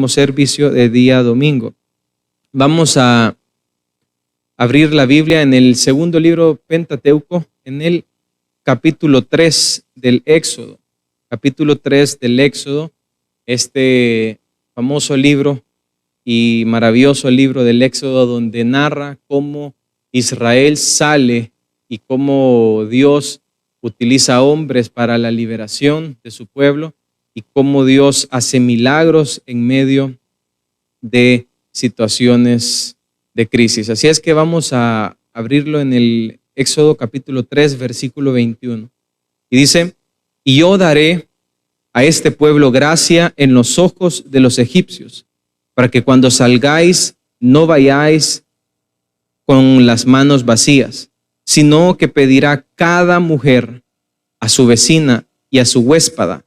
servicio de día domingo. Vamos a abrir la Biblia en el segundo libro Pentateuco, en el capítulo 3 del Éxodo. Capítulo 3 del Éxodo, este famoso libro y maravilloso libro del Éxodo, donde narra cómo Israel sale y cómo Dios utiliza hombres para la liberación de su pueblo y cómo Dios hace milagros en medio de situaciones de crisis. Así es que vamos a abrirlo en el Éxodo capítulo 3, versículo 21. Y dice: y yo daré a este pueblo gracia en los ojos de los egipcios, para que cuando salgáis no vayáis con las manos vacías, sino que pedirá cada mujer a su vecina y a su huéspada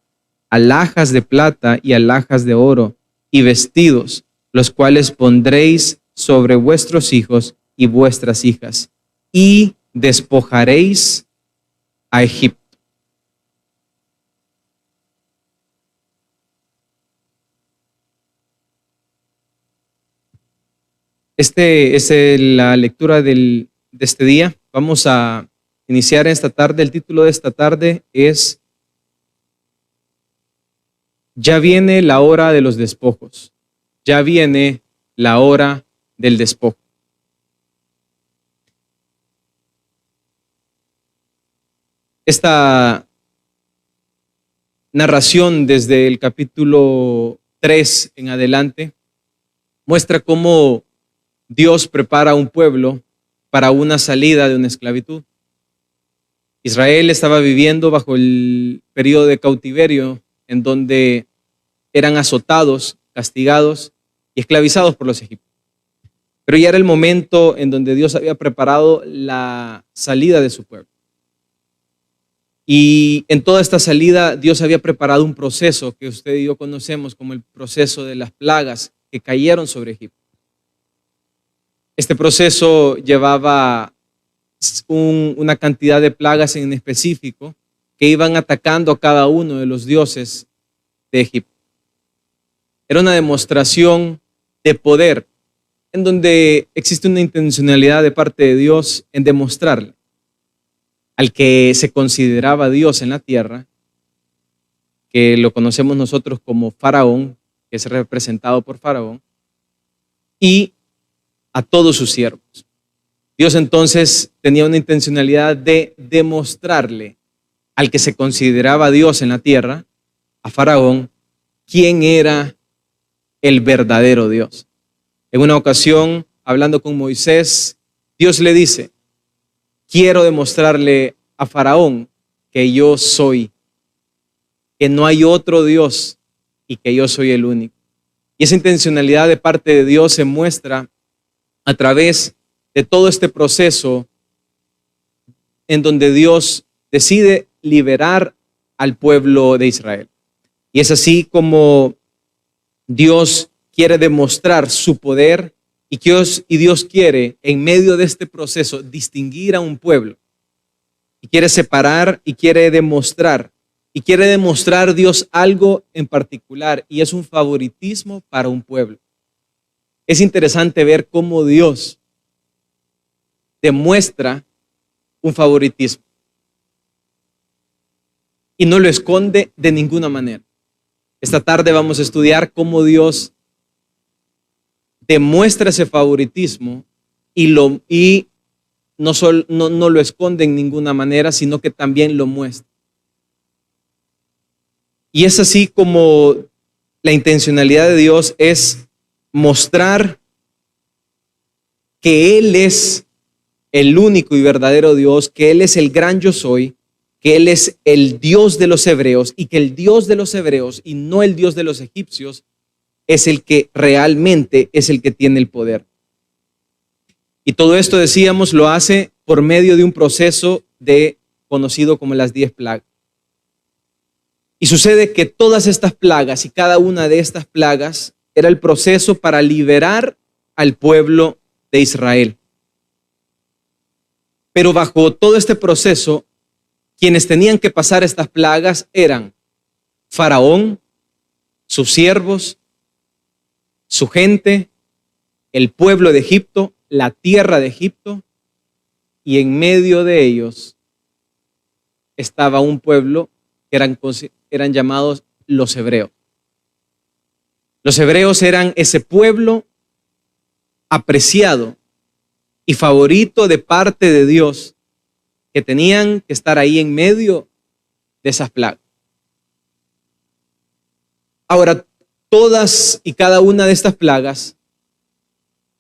alhajas de plata y alhajas de oro y vestidos, los cuales pondréis sobre vuestros hijos y vuestras hijas, y despojaréis a Egipto. Es la lectura de este día. Vamos a iniciar esta tarde. El título de esta tarde es: ya viene la hora de los despojos. Ya viene la hora del despojo. Esta narración desde el capítulo 3 en adelante muestra cómo Dios prepara a un pueblo para una salida de una esclavitud. Israel estaba viviendo bajo el periodo de cautiverio, en donde eran azotados, castigados y esclavizados por los egipcios. Pero ya era el momento en donde Dios había preparado la salida de su pueblo. Y en toda esta salida Dios había preparado un proceso que usted y yo conocemos como el proceso de las plagas que cayeron sobre Egipto. Este proceso llevaba una cantidad de plagas en específico que iban atacando a cada uno de los dioses de Egipto. Era una demostración de poder en donde existe una intencionalidad de parte de Dios en demostrarle al que se consideraba Dios en la tierra, que lo conocemos nosotros como Faraón, que es representado por Faraón, y a todos sus siervos. Dios entonces tenía una intencionalidad de demostrarle al que se consideraba Dios en la tierra, a Faraón, quién era el verdadero Dios. En una ocasión, hablando con Moisés, Dios le dice: quiero demostrarle a Faraón que yo soy, que no hay otro Dios y que yo soy el único. Y esa intencionalidad de parte de Dios se muestra a través de todo este proceso en donde Dios decide liberar al pueblo de Israel. Y es así como Dios quiere demostrar su poder y Dios quiere, en medio de este proceso, distinguir a un pueblo. Y quiere separar y quiere demostrar Dios algo en particular, y es un favoritismo para un pueblo. Es interesante ver cómo Dios demuestra un favoritismo y no lo esconde de ninguna manera. Esta tarde vamos a estudiar cómo Dios demuestra ese favoritismo y no lo esconde en ninguna manera, sino que también lo muestra. Y es así como la intencionalidad de Dios es mostrar que Él es el único y verdadero Dios, que Él es el gran yo soy, que Él es el Dios de los hebreos, y que el Dios de los hebreos y no el Dios de los egipcios es el que realmente es el que tiene el poder. Y todo esto, decíamos, lo hace por medio de un proceso conocido como las 10 plagas. Y sucede que todas estas plagas y cada una de estas plagas era el proceso para liberar al pueblo de Israel. Pero bajo todo este proceso, quienes tenían que pasar estas plagas eran Faraón, sus siervos su gente, el pueblo de Egipto, la tierra de Egipto, y en medio de ellos estaba un pueblo que eran llamados los hebreos. Los hebreos eran ese pueblo apreciado y favorito de parte de Dios, que tenían que estar ahí en medio de esas plagas. Ahora, todas y cada una de estas plagas,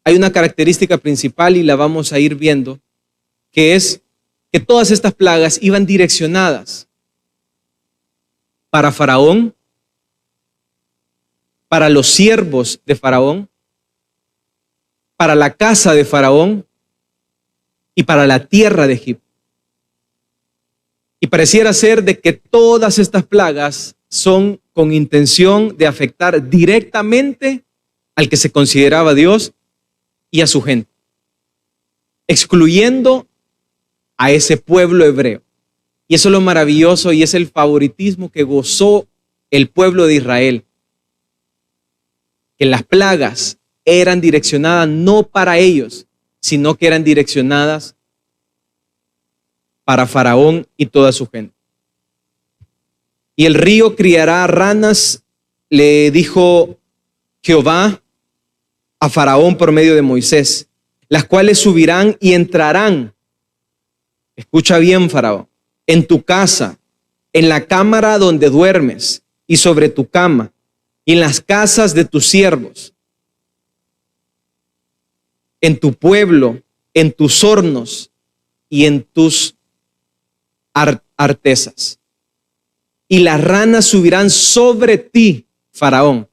hay una característica principal y la vamos a ir viendo, que es que todas estas plagas iban direccionadas para Faraón, para los siervos de Faraón, para la casa de Faraón y para la tierra de Egipto. Y pareciera ser de que todas estas plagas son con intención de afectar directamente al que se consideraba Dios y a su gente, excluyendo a ese pueblo hebreo. Y eso es lo maravilloso y es el favoritismo que gozó el pueblo de Israel, que las plagas eran direccionadas no para ellos, sino que eran direccionadas para Faraón y toda su gente. Y el río criará ranas, le dijo Jehová a Faraón por medio de Moisés, las cuales subirán y entrarán. Escucha bien, Faraón, en tu casa, en la cámara donde duermes y sobre tu cama, y en las casas de tus siervos, en tu pueblo, en tus hornos y en tus artesas. Y las ranas subirán sobre ti, Faraón,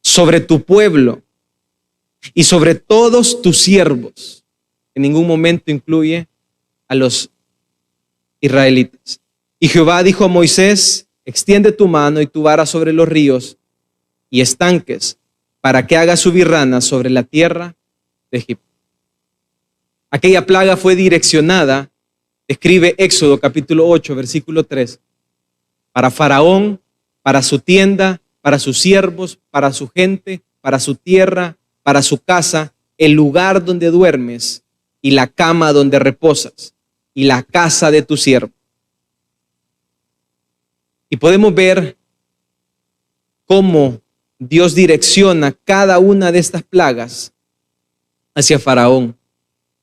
sobre tu pueblo y sobre todos tus siervos. En ningún momento incluye a los israelitas. Y Jehová dijo a Moisés, extiende tu mano y tu vara sobre los ríos y estanques, para que haga subir ranas sobre la tierra de Egipto. Aquella plaga fue direccionada, escribe Éxodo capítulo 8, versículo 3, para Faraón, para su tienda, para sus siervos, para su gente, para su tierra, para su casa, el lugar donde duermes y la cama donde reposas y la casa de tu siervo. Y podemos ver cómo Dios direcciona cada una de estas plagas hacia Faraón.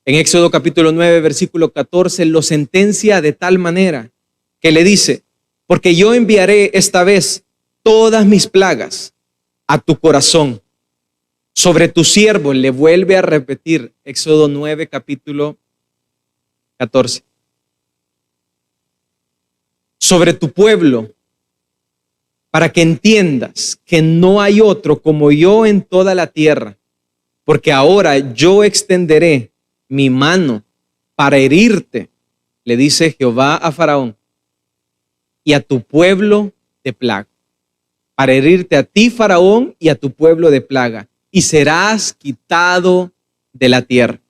En Éxodo capítulo 9, versículo 14, lo sentencia de tal manera que le dice, porque yo enviaré esta vez todas mis plagas a tu corazón, sobre tu siervo. Le vuelve a repetir Éxodo 9, capítulo 14. Sobre tu pueblo, para que entiendas que no hay otro como yo en toda la tierra, porque ahora yo extenderé mi mano para herirte, le dice Jehová a Faraón, y a tu pueblo de plaga, para herirte a ti, Faraón, y a tu pueblo de plaga, y serás quitado de la tierra.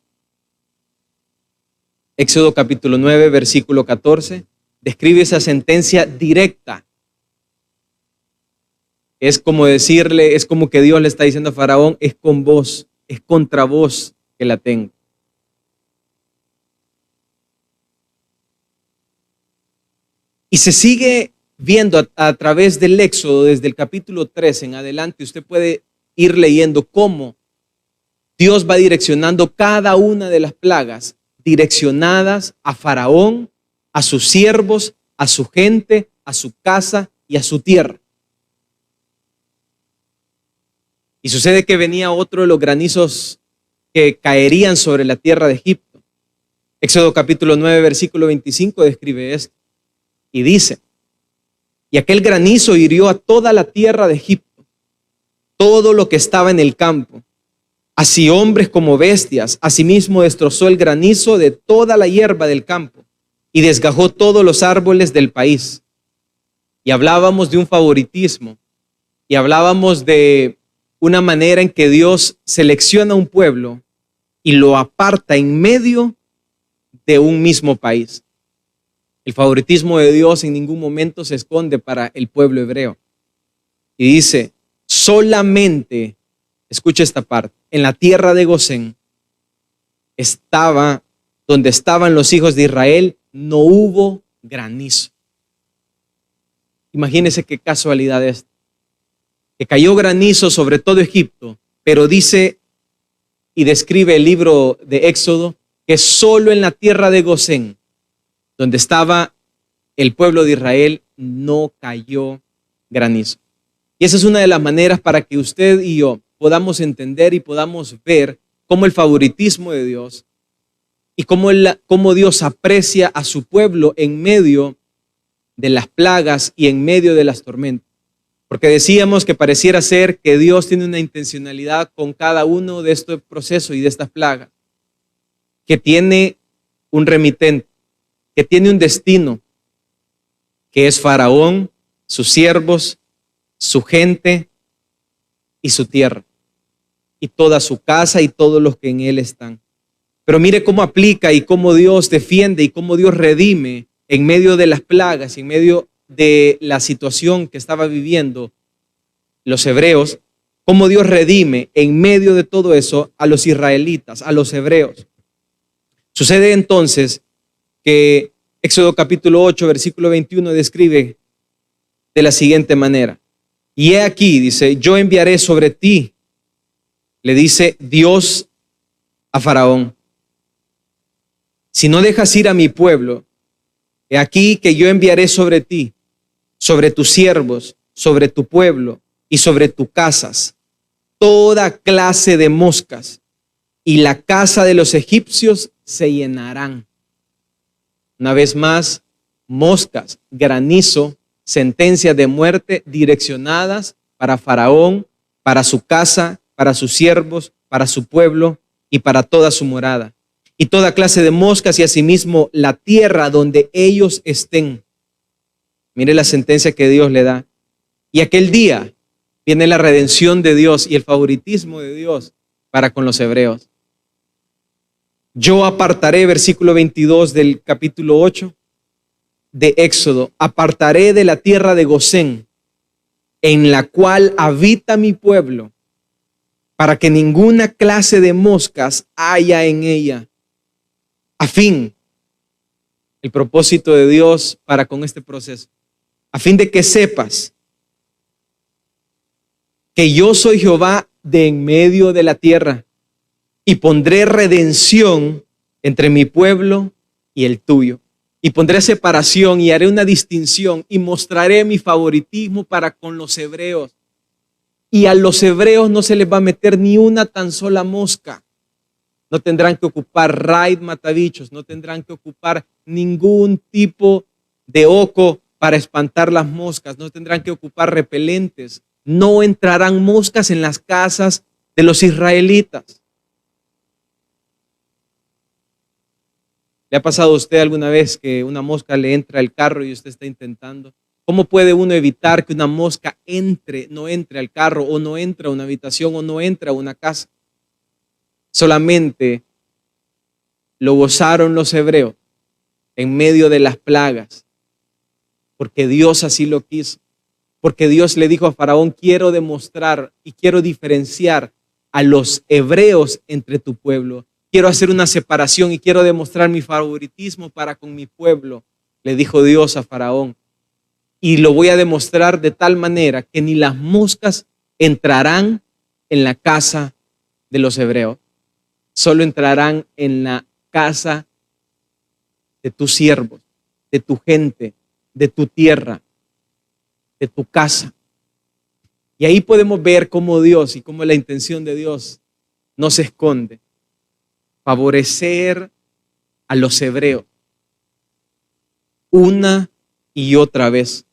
Éxodo capítulo 9, versículo 14, describe esa sentencia directa. Es como decirle, es como que Dios le está diciendo a Faraón, es con vos, es contra vos que la tengo. Y se sigue viendo a través del Éxodo, desde el capítulo 3 en adelante, usted puede ir leyendo cómo Dios va direccionando cada una de las plagas, direccionadas a Faraón, a sus siervos, a su gente, a su casa y a su tierra. Y sucede que venía otro de los granizos que caerían sobre la tierra de Egipto. Éxodo capítulo 9, versículo 25 describe esto. Y dice, y aquel granizo hirió a toda la tierra de Egipto, todo lo que estaba en el campo, así hombres como bestias. Asimismo destrozó el granizo de toda la hierba del campo y desgajó todos los árboles del país. Y hablábamos de un favoritismo y hablábamos de una manera en que Dios selecciona un pueblo y lo aparta en medio de un mismo país. El favoritismo de Dios en ningún momento se esconde para el pueblo hebreo. Y dice, solamente escuche esta parte, en la tierra de Gosén estaba, donde estaban los hijos de Israel, no hubo granizo. Imagínense qué casualidad es, que cayó granizo sobre todo Egipto, pero dice y describe el libro de Éxodo que solo en la tierra de Gosén, donde estaba el pueblo de Israel, no cayó granizo. Y esa es una de las maneras para que usted y yo podamos entender y podamos ver cómo el favoritismo de Dios y cómo Dios aprecia a su pueblo en medio de las plagas y en medio de las tormentas. Porque decíamos que pareciera ser que Dios tiene una intencionalidad con cada uno de estos procesos y de estas plagas, que tiene un remitente, que tiene un destino, que es Faraón, sus siervos, su gente y su tierra, y toda su casa y todos los que en él están. Pero mire cómo aplica y cómo Dios defiende y cómo Dios redime en medio de las plagas, en medio de la situación que estaba viviendo los hebreos, cómo Dios redime en medio de todo eso a los israelitas, a los hebreos. Sucede entonces que Éxodo capítulo 8, versículo 21 describe de la siguiente manera. Y he aquí, dice, yo enviaré sobre ti, le dice Dios a Faraón, si no dejas ir a mi pueblo, he aquí que yo enviaré sobre ti, sobre tus siervos, sobre tu pueblo y sobre tus casas, toda clase de moscas, y la casa de los egipcios se llenarán. Una vez más, moscas, granizo, sentencias de muerte direccionadas para Faraón, para su casa, para sus siervos, para su pueblo y para toda su morada. Y toda clase de moscas y asimismo la tierra donde ellos estén. Mire la sentencia que Dios le da. Y aquel día viene la redención de Dios y el favoritismo de Dios para con los hebreos. Yo apartaré, versículo 22 del capítulo 8 de Éxodo, apartaré de la tierra de Gosén, en la cual habita mi pueblo, para que ninguna clase de moscas haya en ella. A fin, el propósito de Dios para con este proceso, a fin de que sepas que yo soy Jehová de en medio de la tierra y pondré redención entre mi pueblo y el tuyo. Y pondré separación y haré una distinción y mostraré mi favoritismo para con los hebreos. Y a los hebreos no se les va a meter ni una tan sola mosca. No tendrán que ocupar raid matabichos, no tendrán que ocupar ningún tipo de oco para espantar las moscas, no tendrán que ocupar repelentes. No entrarán moscas en las casas de los israelitas. ¿Le ha pasado a usted alguna vez que una mosca le entra al carro y usted está intentando? ¿Cómo puede uno evitar que una mosca no entre al carro o no entre a una habitación o no entre a una casa? Solamente lo gozaron los hebreos en medio de las plagas, porque Dios así lo quiso. Porque Dios le dijo a Faraón, quiero demostrar y quiero diferenciar a los hebreos entre tu pueblo. Quiero hacer una separación y quiero demostrar mi favoritismo para con mi pueblo, le dijo Dios a Faraón. Y lo voy a demostrar de tal manera que ni las moscas entrarán en la casa de los hebreos. Solo entrarán en la casa de tus siervos, de tu gente, de tu tierra, de tu casa. Y ahí podemos ver cómo Dios y cómo la intención de Dios no se esconde. Favorecer a los hebreos una y otra vez.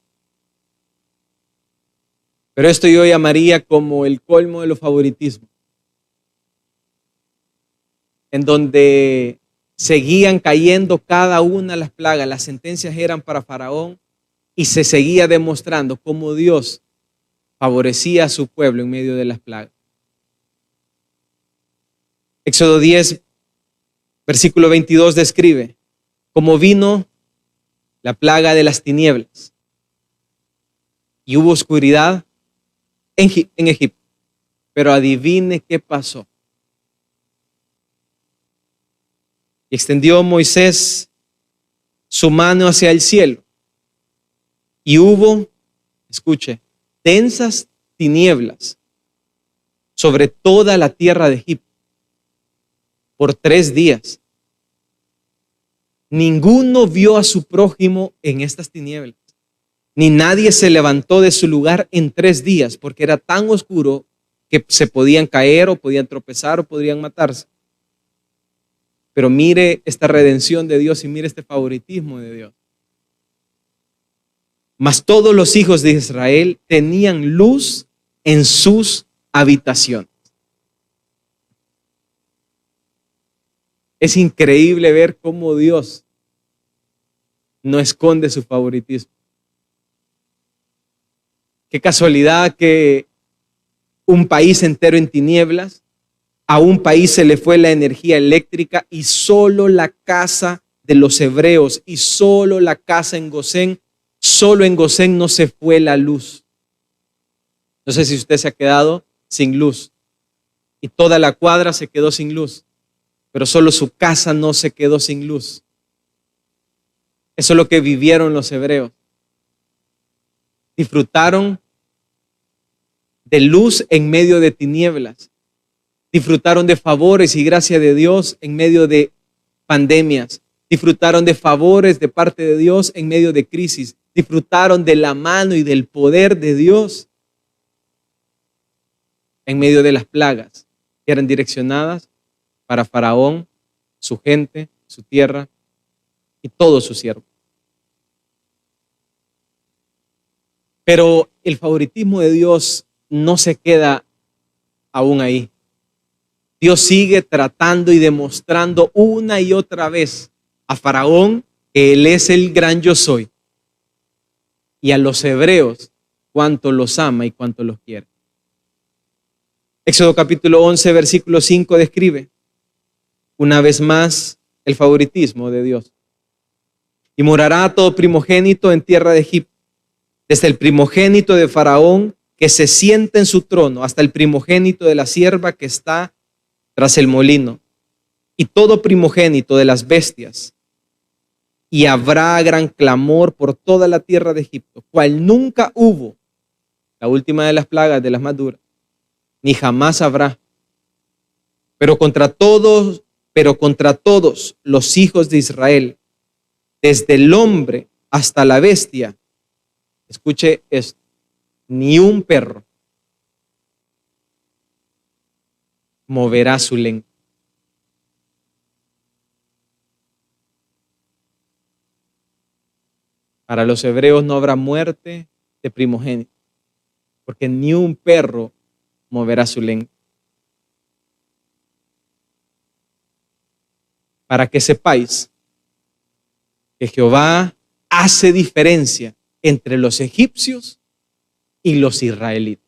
Pero esto yo llamaría como el colmo de los favoritismos, en donde seguían cayendo cada una de las plagas. Las sentencias eran para Faraón y se seguía demostrando cómo Dios favorecía a su pueblo en medio de las plagas. Éxodo 10, versículo 22 describe cómo vino la plaga de las tinieblas y hubo oscuridad en Egipto. Pero adivine qué pasó. Y extendió Moisés su mano hacia el cielo. Y hubo, escuche, densas tinieblas sobre toda la tierra de Egipto por 3 días. Ninguno vio a su prójimo en estas tinieblas, ni nadie se levantó de su lugar en 3 días, porque era tan oscuro que se podían caer o podían tropezar o podrían matarse. Pero mire esta redención de Dios y mire este favoritismo de Dios. Mas todos los hijos de Israel tenían luz en sus habitaciones. Es increíble ver cómo Dios no esconde su favoritismo. Qué casualidad que un país entero en tinieblas, a un país se le fue la energía eléctrica y solo la casa de los hebreos y solo la casa en Gosén, solo en Gosén no se fue la luz. No sé si usted se ha quedado sin luz y toda la cuadra se quedó sin luz, pero solo su casa no se quedó sin luz. Eso es lo que vivieron los hebreos. Disfrutaron de luz en medio de tinieblas. Disfrutaron de favores y gracia de Dios en medio de pandemias. Disfrutaron de favores de parte de Dios en medio de crisis. Disfrutaron de la mano y del poder de Dios en medio de las plagas que eran direccionadas para Faraón, su gente, su tierra y todos sus siervos. Pero el favoritismo de Dios no se queda aún ahí. Dios sigue tratando y demostrando una y otra vez a Faraón que Él es el gran yo soy, y a los hebreos cuánto los ama y cuánto los quiere. Éxodo capítulo 11, versículo 5 describe una vez más el favoritismo de Dios. Y morará todo primogénito en tierra de Egipto, desde el primogénito de Faraón que se sienta en su trono hasta el primogénito de la sierva que está tras el molino, y todo primogénito de las bestias. Y habrá gran clamor por toda la tierra de Egipto, cual nunca hubo, la última de las plagas, de las más duras, ni jamás habrá. Pero contra todos los hijos de Israel, desde el hombre hasta la bestia, escuche esto, ni un perro moverá su lengua. Para los hebreos no habrá muerte de primogénito, porque ni un perro moverá su lengua. Para que sepáis que Jehová hace diferencia entre los egipcios y los israelitas.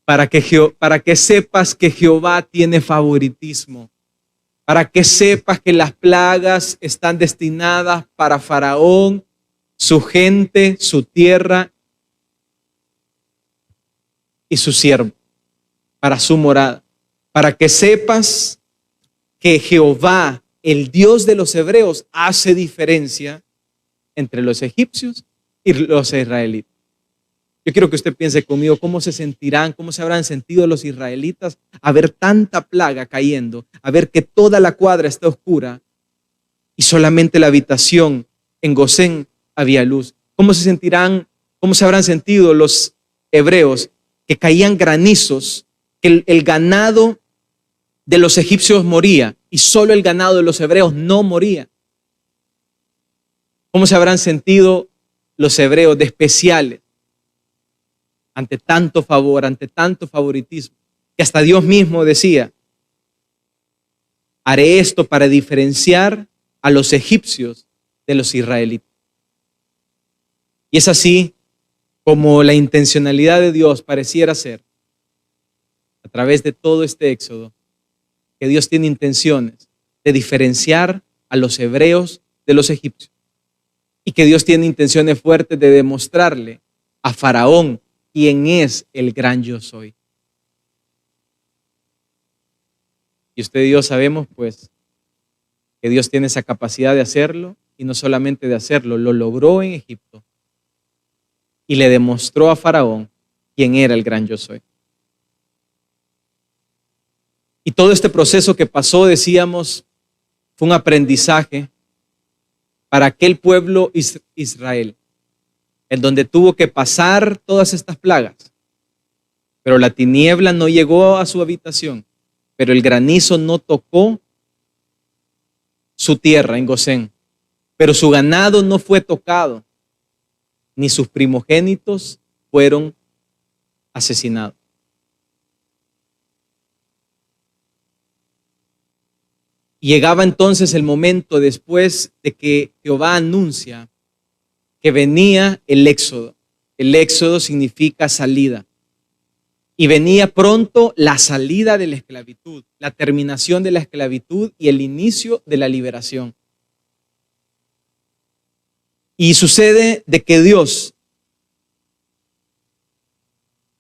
Para que sepas que Jehová tiene favoritismo. Para que sepas que las plagas están destinadas para Faraón, su gente, su tierra y su siervo, para su morada. Para que sepas que Jehová, el Dios de los hebreos, hace diferencia entre los egipcios y los israelitas. Yo quiero que usted piense conmigo cómo se sentirán, cómo se habrán sentido los israelitas a ver tanta plaga cayendo, a ver que toda la cuadra está oscura y solamente la habitación en Gosén había luz. ¿Cómo se sentirán, cómo se habrán sentido los hebreos que caían granizos, que el ganado de los egipcios moría y solo el ganado de los hebreos no moría? ¿Cómo se habrán sentido los hebreos de especiales ante tanto favor, ante tanto favoritismo? Que hasta Dios mismo decía, haré esto para diferenciar a los egipcios de los israelitas. Y es así como la intencionalidad de Dios pareciera ser, a través de todo este éxodo, que Dios tiene intenciones de diferenciar a los hebreos de los egipcios. Y que Dios tiene intenciones fuertes de demostrarle a Faraón quién es el gran yo soy. Y usted y yo sabemos pues que Dios tiene esa capacidad de hacerlo, y no solamente de hacerlo, lo logró en Egipto y le demostró a Faraón quién era el gran yo soy. Y todo este proceso que pasó, decíamos, fue un aprendizaje para aquel pueblo Israel, en donde tuvo que pasar todas estas plagas. Pero la tiniebla no llegó a su habitación, pero el granizo no tocó su tierra en Gosén, pero su ganado no fue tocado, ni sus primogénitos fueron asesinados. Llegaba entonces el momento después de que Jehová anuncia que venía el éxodo. El éxodo significa salida. Y venía pronto la salida de la esclavitud, la terminación de la esclavitud y el inicio de la liberación. Y sucede de que Dios,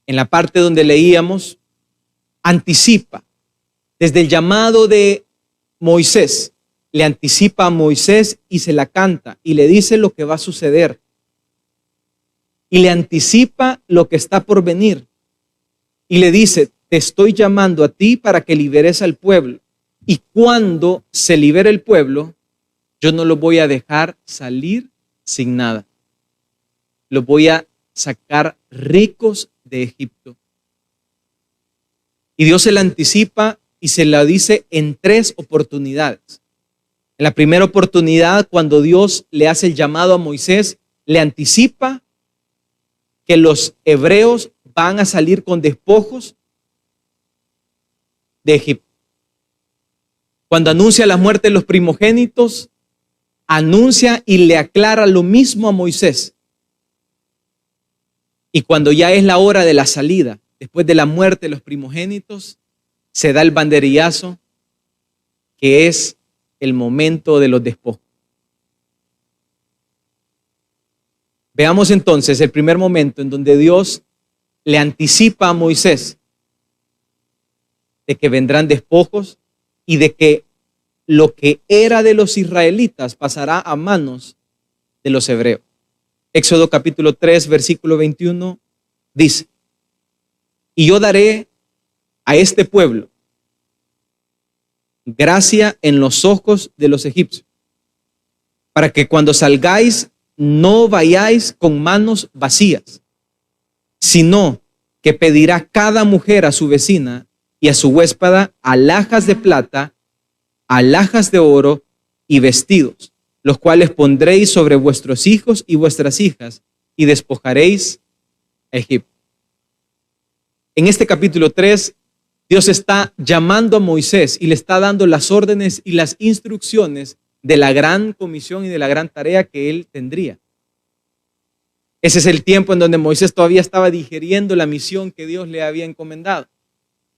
en la parte donde leíamos, anticipa desde el llamado de Moisés, le anticipa a Moisés y se la canta y le dice lo que va a suceder. Y le anticipa lo que está por venir. Y le dice, te estoy llamando a ti para que liberes al pueblo. Y cuando se libere el pueblo, yo no lo voy a dejar salir sin nada. Los voy a sacar ricos de Egipto. Y Dios se la anticipa y se la dice en 3 oportunidades. En la primera oportunidad, cuando Dios le hace el llamado a Moisés, le anticipa que los hebreos van a salir con despojos de Egipto. Cuando anuncia la muerte de los primogénitos, anuncia y le aclara lo mismo a Moisés. Y cuando ya es la hora de la salida, después de la muerte de los primogénitos, se da el banderillazo, que es el momento de los despojos. Veamos entonces el primer momento en donde Dios le anticipa a Moisés de que vendrán despojos y de que lo que era de los israelitas pasará a manos de los hebreos. Éxodo capítulo 3, versículo 21 dice, y yo daré a este pueblo gracia en los ojos de los egipcios, para que cuando salgáis no vayáis con manos vacías, sino que pedirá cada mujer a su vecina y a su huéspeda alhajas de plata, alhajas de oro y vestidos, los cuales pondréis sobre vuestros hijos y vuestras hijas y despojaréis a Egipto. En este capítulo 3, Dios está llamando a Moisés y le está dando las órdenes y las instrucciones de la gran comisión y de la gran tarea que él tendría. Ese es el tiempo en donde Moisés todavía estaba digiriendo la misión que Dios le había encomendado.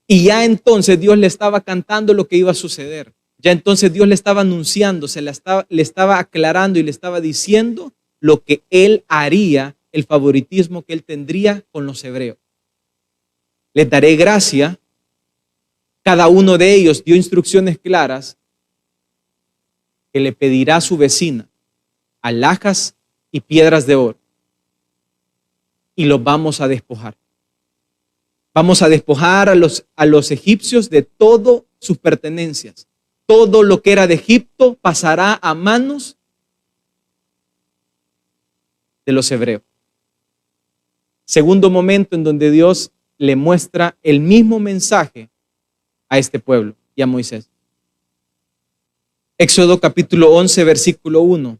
Y ya entonces Dios le estaba cantando lo que iba a suceder. Ya entonces Dios le estaba anunciando, le estaba aclarando y le estaba diciendo lo que él haría, el favoritismo que él tendría con los hebreos. Les daré gracia. Cada uno de ellos dio instrucciones claras que le pedirá a su vecina alhajas y piedras de oro. Y los vamos a despojar. Vamos a despojar a los egipcios de todas sus pertenencias. Todo lo que era de Egipto pasará a manos de los hebreos. Segundo momento en donde Dios le muestra el mismo mensaje a este pueblo y a Moisés. Éxodo capítulo 11, versículo 1.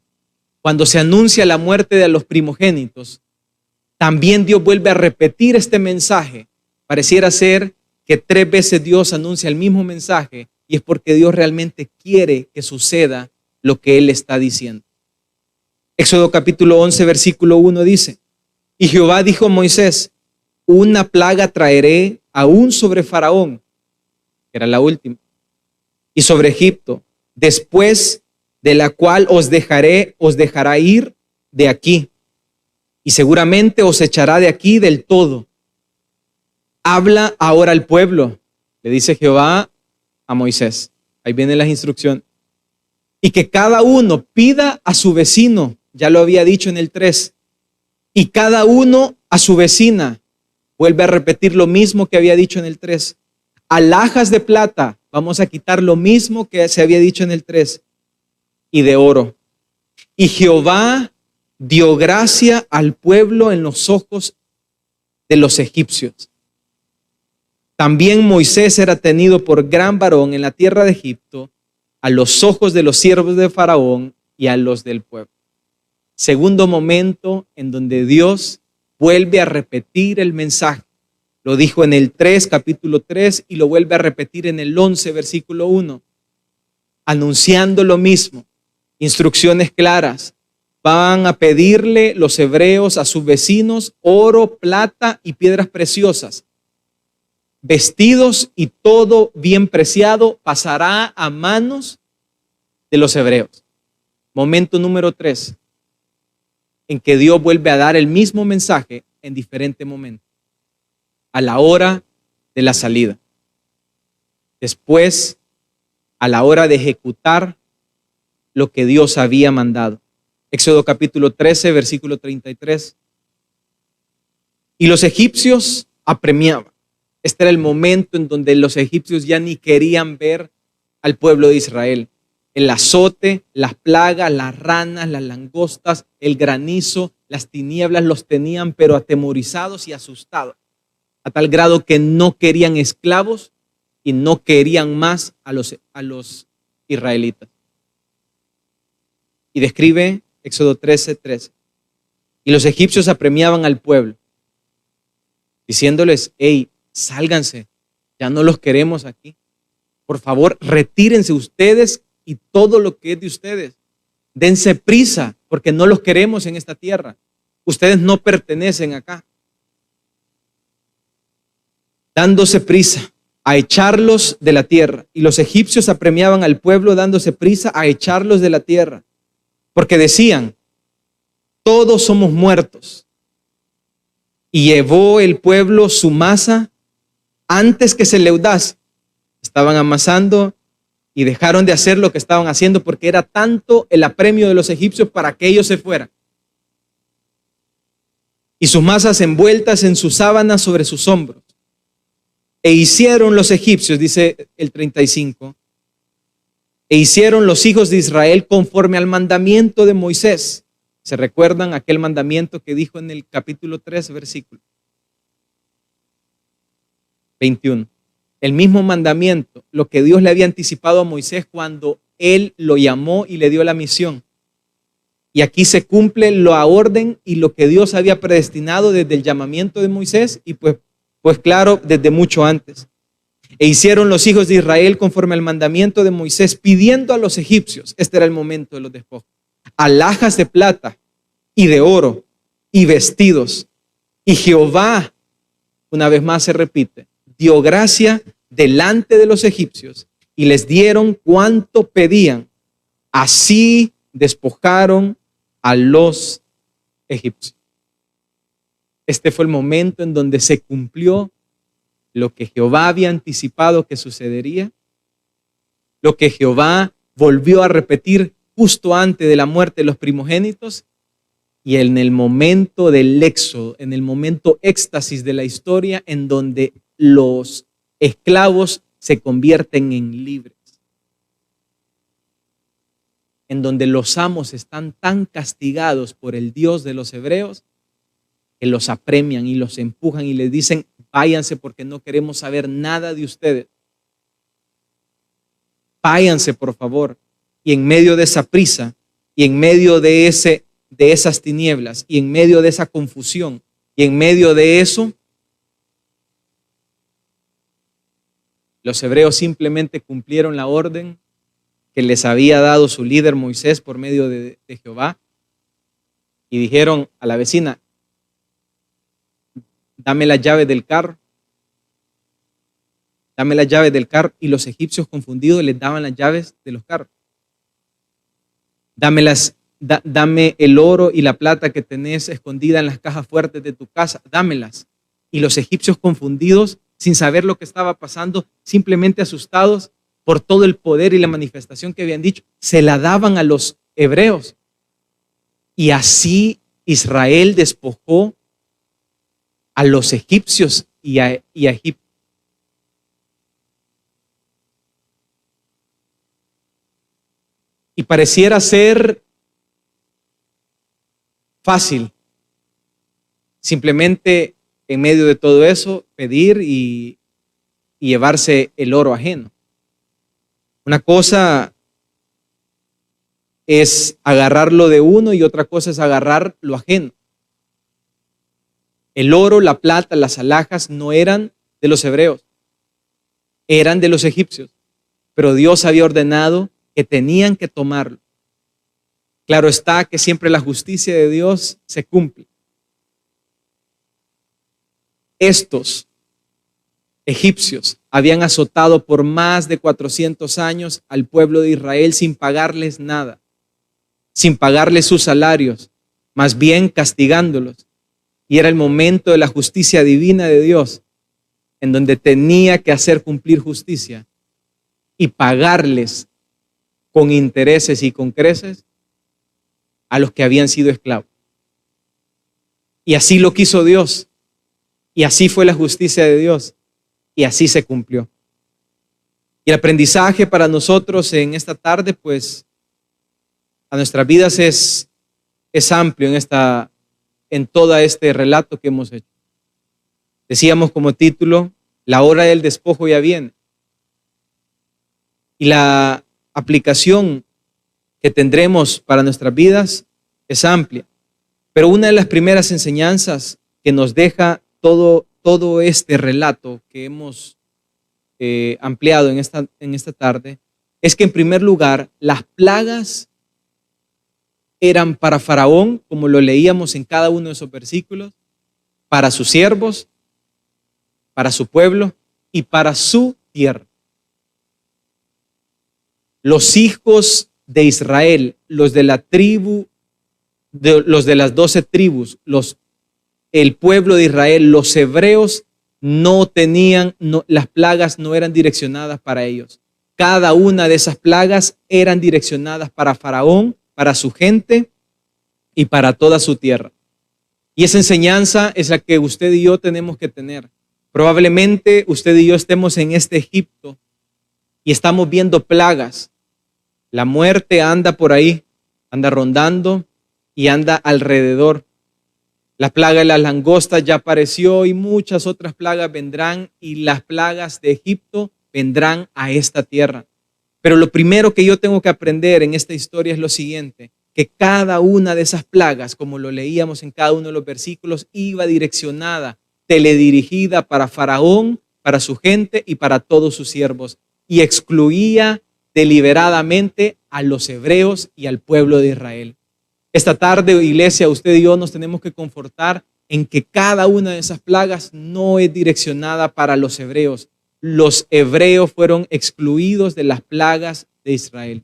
Cuando se anuncia la muerte de los primogénitos, también Dios vuelve a repetir este mensaje. Pareciera ser que 3 veces Dios anuncia el mismo mensaje y es porque Dios realmente quiere que suceda lo que Él está diciendo. Éxodo capítulo 11, versículo 1 dice, y Jehová dijo a Moisés, una plaga traeré aún sobre Faraón, que era la última, y sobre Egipto, después de la cual os dejará ir de aquí, y seguramente os echará de aquí del todo, habla ahora al pueblo, le dice Jehová a Moisés. Ahí vienen las instrucciones. Y que cada uno pida a su vecino, ya lo había dicho en el 3, y cada uno a su vecina. Vuelve a repetir lo mismo que había dicho en el 3. Alhajas de plata, vamos a quitar lo mismo que se había dicho en el 3, y de oro. Y Jehová dio gracia al pueblo en los ojos de los egipcios. También Moisés era tenido por gran varón en la tierra de Egipto, a los ojos de los siervos de Faraón y a los del pueblo. Segundo momento en donde Dios vuelve a repetir el mensaje. Lo dijo en el 3, capítulo 3, y lo vuelve a repetir en el 11, versículo 1, anunciando lo mismo, instrucciones claras. Van a pedirle los hebreos a sus vecinos oro, plata y piedras preciosas. Vestidos y todo bien preciado pasará a manos de los hebreos. Momento número 3, en que Dios vuelve a dar el mismo mensaje en diferente momento, a la hora de la salida. Después, a la hora de ejecutar lo que Dios había mandado. Éxodo capítulo 13, versículo 33. Y los egipcios apremiaban. Este era el momento en donde los egipcios ya ni querían ver al pueblo de Israel. El azote, las plagas, las ranas, las langostas, el granizo, las tinieblas los tenían pero atemorizados y asustados, a tal grado que no querían esclavos y no querían más a los israelitas. Y describe Éxodo 13, 13. Y los egipcios apremiaban al pueblo, diciéndoles, hey, sálganse, ya no los queremos aquí. Por favor, retírense ustedes y todo lo que es de ustedes. Dense prisa, porque no los queremos en esta tierra. Ustedes no pertenecen acá. Dándose prisa a echarlos de la tierra. Y los egipcios apremiaban al pueblo dándose prisa a echarlos de la tierra. Porque decían, todos somos muertos. Y llevó el pueblo su masa antes que se leudase. Estaban amasando y dejaron de hacer lo que estaban haciendo porque era tanto el apremio de los egipcios para que ellos se fueran. Y sus masas envueltas en sus sábanas sobre sus hombros. E hicieron los egipcios, dice el 35, e hicieron los hijos de Israel conforme al mandamiento de Moisés. ¿Se recuerdan aquel mandamiento que dijo en el capítulo 3, versículo 21? El mismo mandamiento, lo que Dios le había anticipado a Moisés cuando él lo llamó y le dio la misión. Y aquí se cumple la orden y lo que Dios había predestinado desde el llamamiento de Moisés y pues claro, desde mucho antes. E hicieron los hijos de Israel conforme al mandamiento de Moisés, pidiendo a los egipcios, este era el momento de los despojos, alhajas de plata y de oro y vestidos. Y Jehová, una vez más se repite, dio gracia delante de los egipcios y les dieron cuanto pedían. Así despojaron a los egipcios. Este fue el momento en donde se cumplió lo que Jehová había anticipado que sucedería, lo que Jehová volvió a repetir justo antes de la muerte de los primogénitos y en el momento del éxodo, en el momento éxtasis de la historia en donde los esclavos se convierten en libres, en donde los amos están tan castigados por el Dios de los hebreos que los apremian y los empujan y les dicen, váyanse porque no queremos saber nada de ustedes. Váyanse, por favor. Y en medio de esa prisa, y en medio de esas tinieblas, y en medio de esa confusión, y en medio de eso, los hebreos simplemente cumplieron la orden que les había dado su líder Moisés por medio de Jehová, y dijeron a la vecina, dame la llave del carro. Dame las llaves del carro. Y los egipcios confundidos les daban las llaves de los carros. Dame el oro y la plata que tenés escondida en las cajas fuertes de tu casa. Dámelas. Y los egipcios confundidos, sin saber lo que estaba pasando, simplemente asustados por todo el poder y la manifestación que habían dicho, se la daban a los hebreos. Y así Israel despojó a los egipcios y a Egipto. Y pareciera ser fácil, simplemente en medio de todo eso, pedir y llevarse el oro ajeno. Una cosa es agarrar lo de uno y otra cosa es agarrar lo ajeno. El oro, la plata, las alhajas no eran de los hebreos, eran de los egipcios, pero Dios había ordenado que tenían que tomarlo. Claro está que siempre la justicia de Dios se cumple. Estos egipcios habían azotado por más de 400 años al pueblo de Israel sin pagarles nada, sin pagarles sus salarios, más bien castigándolos. Y era el momento de la justicia divina de Dios, en donde tenía que hacer cumplir justicia y pagarles con intereses y con creces a los que habían sido esclavos. Y así lo quiso Dios. Y así fue la justicia de Dios. Y así se cumplió. Y el aprendizaje para nosotros en esta tarde, pues, a nuestras vidas es amplio en todo este relato que hemos hecho. Decíamos como título, la hora del despojo ya viene. Y la aplicación que tendremos para nuestras vidas es amplia. Pero una de las primeras enseñanzas que nos deja todo este relato que hemos ampliado en esta tarde es que en primer lugar las plagas eran para Faraón, como lo leíamos en cada uno de esos versículos, para sus siervos, para su pueblo y para su tierra. Los hijos de Israel, los de la tribu, los de las 12 tribus, el pueblo de Israel, los hebreos las plagas no eran direccionadas para ellos. Cada una de esas plagas eran direccionadas para Faraón, para su gente y para toda su tierra. Y esa enseñanza es la que usted y yo tenemos que tener. Probablemente usted y yo estemos en este Egipto y estamos viendo plagas. La muerte anda por ahí, anda rondando y anda alrededor. La plaga de las langostas ya apareció y muchas otras plagas vendrán y las plagas de Egipto vendrán a esta tierra. Pero lo primero que yo tengo que aprender en esta historia es lo siguiente, que cada una de esas plagas, como lo leíamos en cada uno de los versículos, iba direccionada, teledirigida para Faraón, para su gente y para todos sus siervos, y excluía deliberadamente a los hebreos y al pueblo de Israel. Esta tarde, iglesia, usted y yo nos tenemos que confortar en que cada una de esas plagas no es direccionada para los hebreos. Los hebreos fueron excluidos de las plagas de Israel.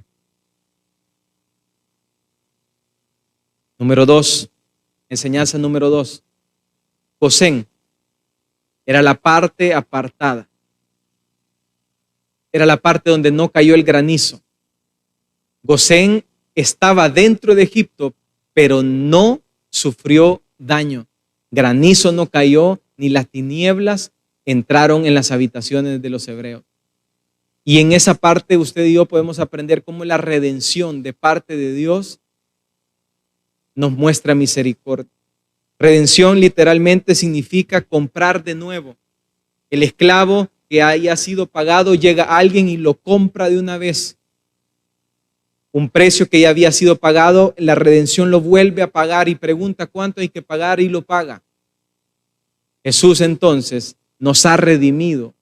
Número 2, enseñanza número 2. Gosén era la parte apartada. Era la parte donde no cayó el granizo. Gosén estaba dentro de Egipto, pero no sufrió daño. Granizo no cayó, ni las tinieblas entraron en las habitaciones de los hebreos. Y en esa parte usted y yo podemos aprender cómo la redención de parte de Dios nos muestra misericordia. Redención literalmente significa comprar de nuevo. El esclavo que haya sido pagado, llega a alguien y lo compra de una vez. Un precio que ya había sido pagado, la redención lo vuelve a pagar y pregunta cuánto hay que pagar y lo paga. Jesús entonces nos ha redimido,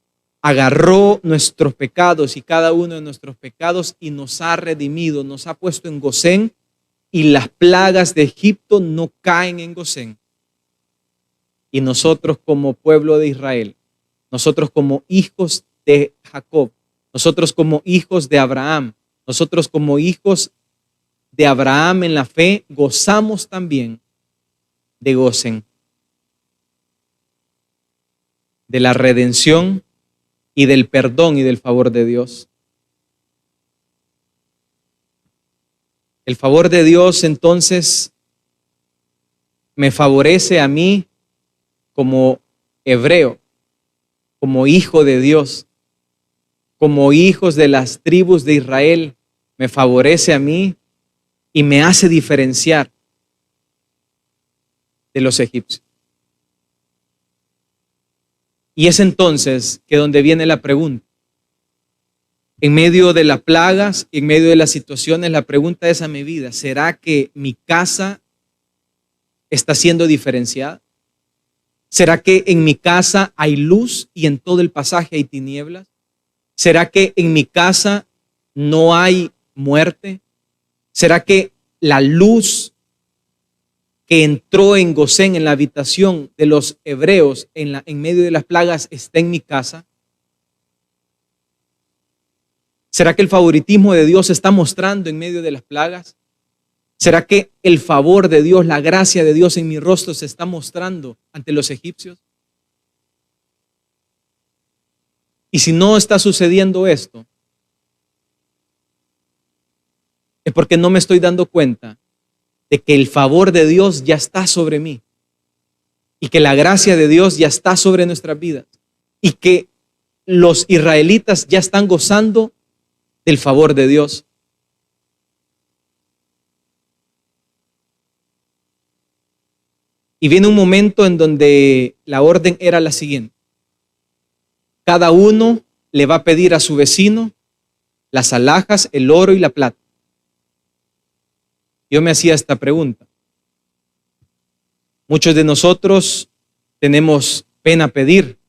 agarró nuestros pecados y cada uno de nuestros pecados y nos ha redimido, nos ha puesto en Gosén y las plagas de Egipto no caen en Gosén. Y nosotros como pueblo de Israel, nosotros como hijos de Jacob, nosotros como hijos de Abraham, nosotros como hijos de Abraham en la fe, gozamos también de Gosén. de la redención y del perdón y del favor de Dios. El favor de Dios entonces me favorece a mí como hebreo, como hijo de Dios, como hijos de las tribus de Israel, me favorece a mí y me hace diferenciar de los egipcios. Y es entonces que donde viene la pregunta. En medio de las plagas, en medio de las situaciones, la pregunta es a mi vida: ¿será que mi casa está siendo diferenciada? ¿Será que en mi casa hay luz y en todo el pasaje hay tinieblas? ¿Será que en mi casa no hay muerte? ¿Será que la luz que entró en Gosén, en la habitación de los hebreos, en medio de las plagas, está en mi casa? ¿Será que el favoritismo de Dios se está mostrando en medio de las plagas? ¿Será que el favor de Dios, la gracia de Dios en mi rostro se está mostrando ante los egipcios? Y si no está sucediendo esto, es porque no me estoy dando cuenta de que el favor de Dios ya está sobre mí y que la gracia de Dios ya está sobre nuestras vidas y que los israelitas ya están gozando del favor de Dios. Y viene un momento en donde la orden era la siguiente: cada uno le va a pedir a su vecino las alhajas, el oro y la plata. Yo me hacía esta pregunta. Muchos de nosotros tenemos pena pedir.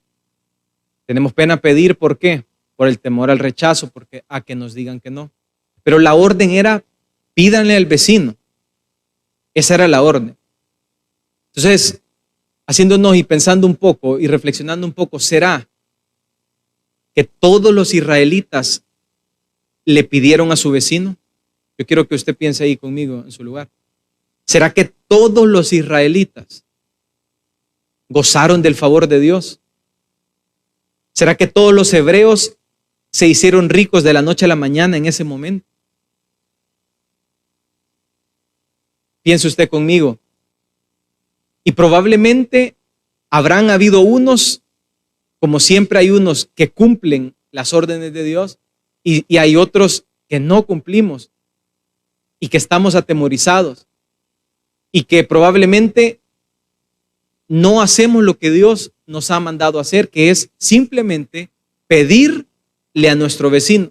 Tenemos pena pedir, ¿por qué? Por el temor al rechazo, porque a que nos digan que no. Pero la orden era: pídanle al vecino. Esa era la orden. Entonces, haciéndonos y pensando un poco y reflexionando un poco, ¿será que todos los israelitas le pidieron a su vecino? Yo quiero que usted piense ahí conmigo en su lugar. ¿Será que todos los israelitas gozaron del favor de Dios? ¿Será que todos los hebreos se hicieron ricos de la noche a la mañana en ese momento? Piense usted conmigo. Y probablemente habrán habido unos, como siempre hay unos que cumplen las órdenes de Dios y hay otros que no cumplimos y que estamos atemorizados y que probablemente no hacemos lo que Dios nos ha mandado hacer, que es simplemente pedirle a nuestro vecino.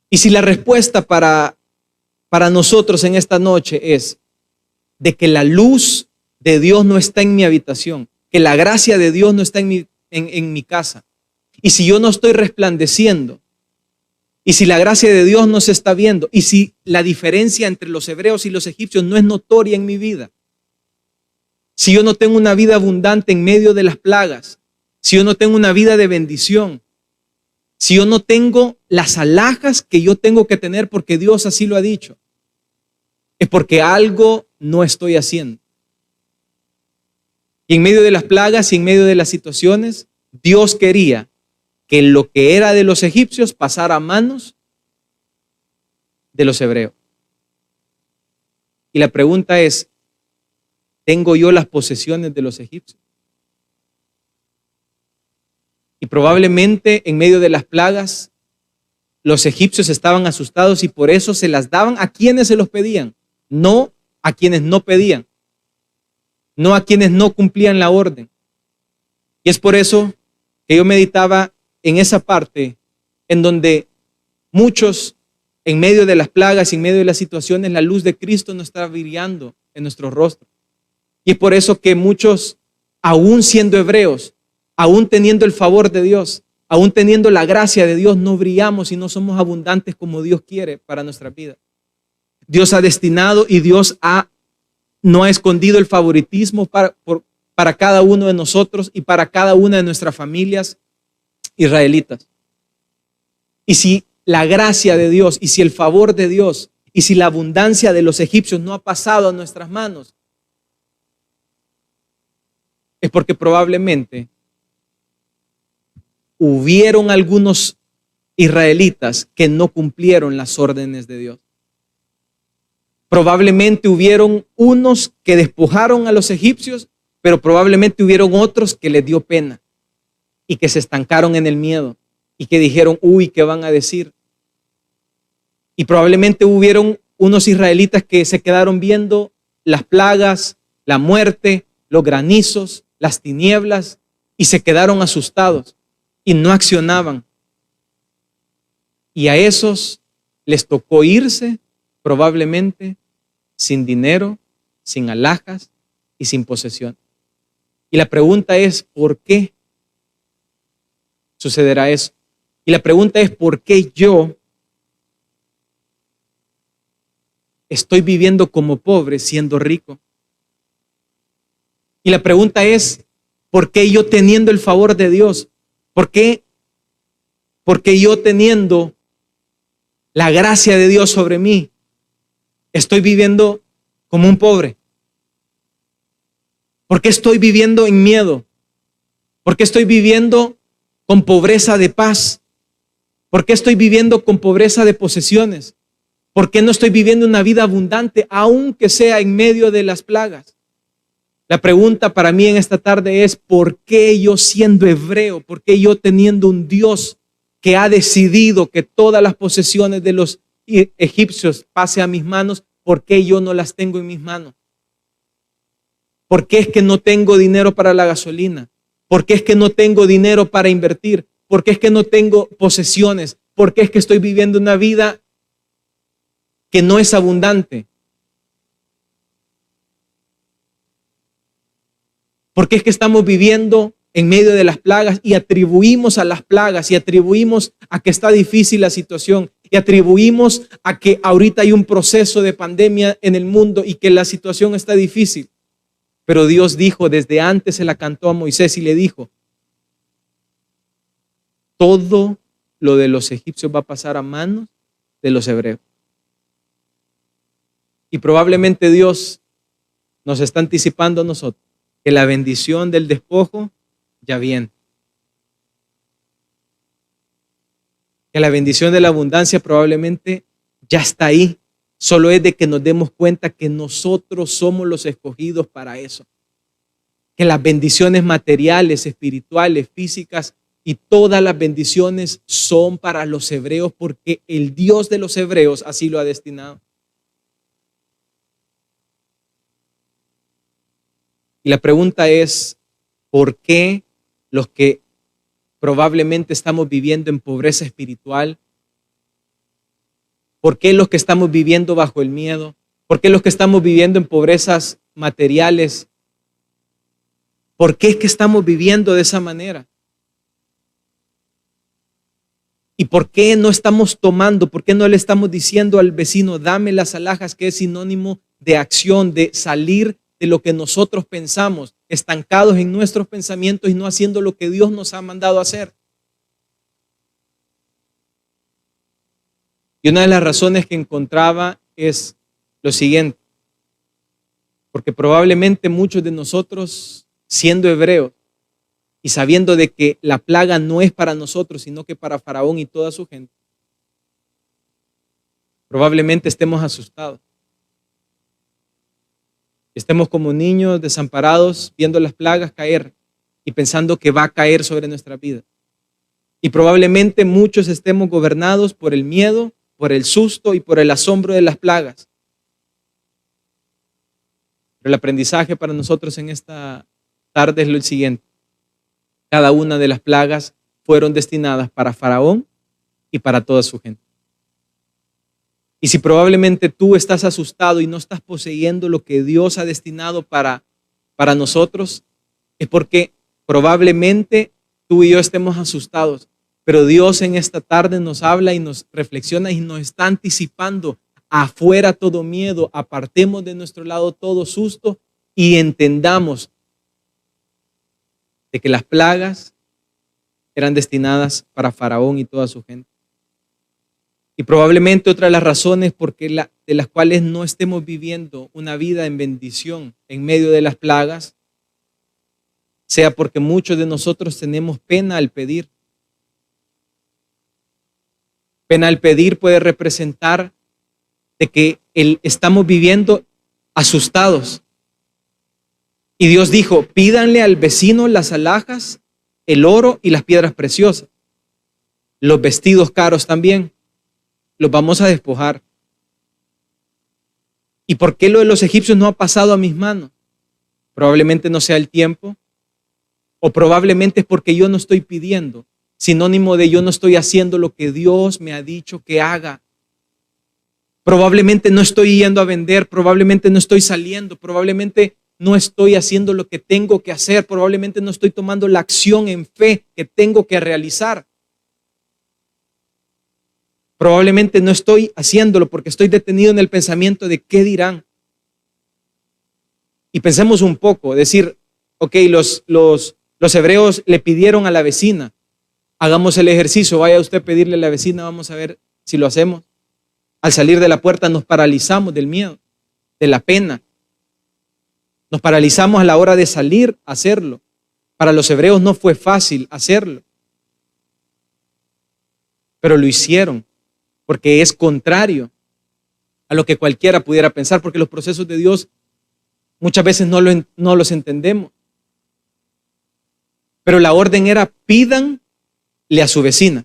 Y si la respuesta para nosotros en esta noche es de que la luz de Dios no está en mi habitación, que la gracia de Dios no está en mi casa, y si yo no estoy resplandeciendo, y si la gracia de Dios no se está viendo, y si la diferencia entre los hebreos y los egipcios no es notoria en mi vida, si yo no tengo una vida abundante en medio de las plagas, si yo no tengo una vida de bendición, si yo no tengo las alhajas que yo tengo que tener porque Dios así lo ha dicho, es porque algo no estoy haciendo. Y en medio de las plagas y en medio de las situaciones, Dios quería que lo que era de los egipcios pasara a manos de los hebreos. Y la pregunta es: ¿tengo yo las posesiones de los egipcios? Y probablemente en medio de las plagas, los egipcios estaban asustados y por eso se las daban a quienes se los pedían, no a quienes no pedían, no a quienes no cumplían la orden. Y es por eso que yo meditaba en esa parte en donde muchos, en medio de las plagas y en medio de las situaciones, la luz de Cristo no está brillando en nuestro rostro. Y es por eso que muchos, aún siendo hebreos, aún teniendo el favor de Dios, aún teniendo la gracia de Dios, no brillamos y no somos abundantes como Dios quiere para nuestra vida. Dios ha destinado y Dios no ha escondido el favoritismo para cada uno de nosotros y para cada una de nuestras familias israelitas. Y si la gracia de Dios y si el favor de Dios y si la abundancia de los egipcios no ha pasado a nuestras manos, es porque probablemente hubieron algunos israelitas que no cumplieron las órdenes de Dios. Probablemente hubieron unos que despojaron a los egipcios, pero probablemente hubieron otros que les dio pena y que se estancaron en el miedo y que dijeron, uy, ¿qué van a decir? Y probablemente hubieron unos israelitas que se quedaron viendo las plagas, la muerte, los granizos, las tinieblas, y se quedaron asustados y no accionaban. Y a esos les tocó irse probablemente sin dinero, sin alhajas y sin posesión. Y la pregunta es, ¿por qué sucederá eso? Y la pregunta es, ¿por qué yo estoy viviendo como pobre siendo rico? Y la pregunta es, ¿por qué yo teniendo el favor de Dios? ¿Por qué yo teniendo la gracia de Dios sobre mí, estoy viviendo como un pobre? ¿Por qué estoy viviendo en miedo? ¿Por qué estoy viviendo con pobreza de paz? ¿Por qué estoy viviendo con pobreza de posesiones? ¿Por qué no estoy viviendo una vida abundante, aunque sea en medio de las plagas? La pregunta para mí en esta tarde es, ¿por qué yo siendo hebreo? ¿Por qué yo teniendo un Dios que ha decidido que todas las posesiones de los egipcios pase a mis manos? ¿Por qué yo no las tengo en mis manos? ¿Por qué es que no tengo dinero para la gasolina? ¿Por qué es que no tengo dinero para invertir? ¿Por qué es que no tengo posesiones? ¿Por qué es que estoy viviendo una vida que no es abundante? ¿Por qué es que estamos viviendo en medio de las plagas y atribuimos a las plagas y atribuimos a que está difícil la situación y atribuimos a que ahorita hay un proceso de pandemia en el mundo y que la situación está difícil? Pero Dios dijo, desde antes se la cantó a Moisés y le dijo, todo lo de los egipcios va a pasar a manos de los hebreos. Y probablemente Dios nos está anticipando a nosotros que la bendición del despojo ya viene. Que la bendición de la abundancia probablemente ya está ahí. Solo es de que nos demos cuenta que nosotros somos los escogidos para eso. Que las bendiciones materiales, espirituales, físicas y todas las bendiciones son para los hebreos porque el Dios de los hebreos así lo ha destinado. Y la pregunta es, ¿por qué los que probablemente estamos viviendo en pobreza espiritual? ¿Por qué los que estamos viviendo bajo el miedo? ¿Por qué los que estamos viviendo en pobrezas materiales? ¿Por qué es que estamos viviendo de esa manera? ¿Y por qué no estamos tomando, por qué no le estamos diciendo al vecino, dame las alhajas, que es sinónimo de acción, de salir de lo que nosotros pensamos, estancados en nuestros pensamientos y no haciendo lo que Dios nos ha mandado a hacer? Y una de las razones que encontraba es lo siguiente, porque probablemente muchos de nosotros, siendo hebreos y sabiendo de que la plaga no es para nosotros, sino que para Faraón y toda su gente, probablemente estemos asustados. Estemos como niños desamparados viendo las plagas caer y pensando que va a caer sobre nuestra vida. Y probablemente muchos estemos gobernados por el miedo, por el susto y por el asombro de las plagas. Pero el aprendizaje para nosotros en esta tarde es lo siguiente. Cada una de las plagas fueron destinadas para Faraón y para toda su gente. Y si probablemente tú estás asustado y no estás poseyendo lo que Dios ha destinado para nosotros, es porque probablemente tú y yo estemos asustados. Pero Dios en esta tarde nos habla y nos reflexiona y nos está anticipando. Afuera todo miedo, apartemos de nuestro lado todo susto y entendamos de que las plagas eran destinadas para Faraón y toda su gente. Y probablemente otra de las razones de las cuales no estemos viviendo una vida en bendición en medio de las plagas sea porque muchos de nosotros tenemos pena al pedir. Pena al pedir puede representar de que estamos viviendo asustados. Y Dios dijo, pídanle al vecino las alhajas, el oro y las piedras preciosas. Los vestidos caros también. Los vamos a despojar. ¿Y por qué lo de los egipcios no ha pasado a mis manos? Probablemente no sea el tiempo, o probablemente es porque yo no estoy pidiendo, sinónimo de yo no estoy haciendo lo que Dios me ha dicho que haga. Probablemente no estoy yendo a vender, probablemente no estoy saliendo, probablemente no estoy haciendo lo que tengo que hacer, probablemente no estoy tomando la acción en fe que tengo que realizar. Probablemente no estoy haciéndolo porque estoy detenido en el pensamiento de qué dirán. Y pensemos un poco, decir, ok, los hebreos le pidieron a la vecina, hagamos el ejercicio, vaya usted a pedirle a la vecina, vamos a ver si lo hacemos. Al salir de la puerta nos paralizamos del miedo, de la pena. Nos paralizamos a la hora de salir a hacerlo. Para los hebreos no fue fácil hacerlo, pero lo hicieron porque es contrario a lo que cualquiera pudiera pensar, porque los procesos de Dios muchas veces no los entendemos. Pero la orden era pídanle a su vecina.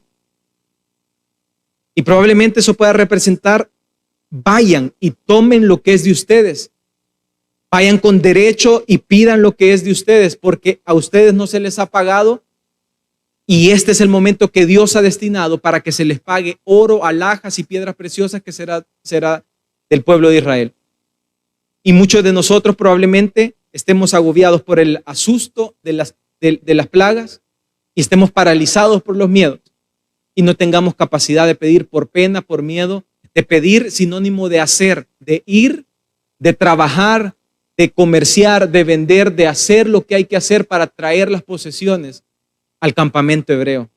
Y probablemente eso pueda representar, vayan y tomen lo que es de ustedes. Vayan con derecho y pidan lo que es de ustedes, porque a ustedes no se les ha pagado y este es el momento que Dios ha destinado para que se les pague oro, alhajas y piedras preciosas que será del pueblo de Israel. Y muchos de nosotros probablemente estemos agobiados por el asusto de las plagas y estemos paralizados por los miedos y no tengamos capacidad de pedir por pena, por miedo, de pedir sinónimo de hacer, de ir, de trabajar, de comerciar, de vender, de hacer lo que hay que hacer para traer las posesiones al campamento hebreo.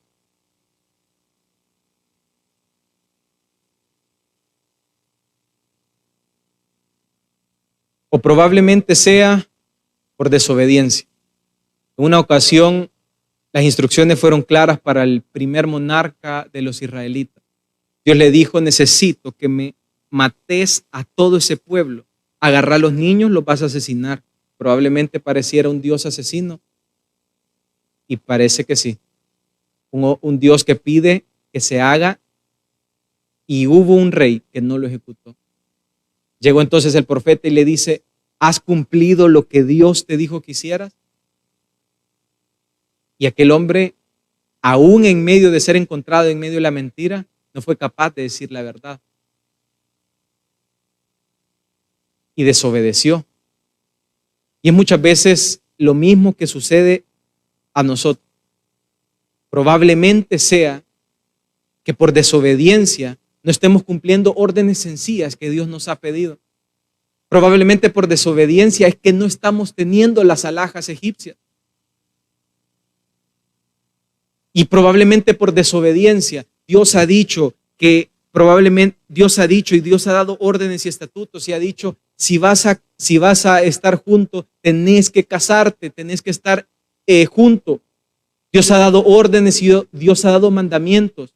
O probablemente sea por desobediencia. En una ocasión, las instrucciones fueron claras para el primer monarca de los israelitas. Dios le dijo, necesito que me mates a todo ese pueblo. Agarra a los niños, los vas a asesinar. Probablemente pareciera un Dios asesino. Y parece que sí. Un Dios que pide que se haga y hubo un rey que no lo ejecutó. Llegó entonces el profeta y le dice, ¿has cumplido lo que Dios te dijo que hicieras? Y aquel hombre, aún en medio de ser encontrado en medio de la mentira, no fue capaz de decir la verdad. Y desobedeció. Y es muchas veces lo mismo que sucede a nosotros. Probablemente sea que por desobediencia no estemos cumpliendo órdenes sencillas que Dios nos ha pedido. Probablemente por desobediencia es que no estamos teniendo las alhajas egipcias. Y probablemente por desobediencia Dios ha dicho que probablemente Dios ha dicho y Dios ha dado órdenes y estatutos y ha dicho si vas a estar junto, tenés que casarte, tenés que estar junto. Dios ha dado órdenes y Dios ha dado mandamientos.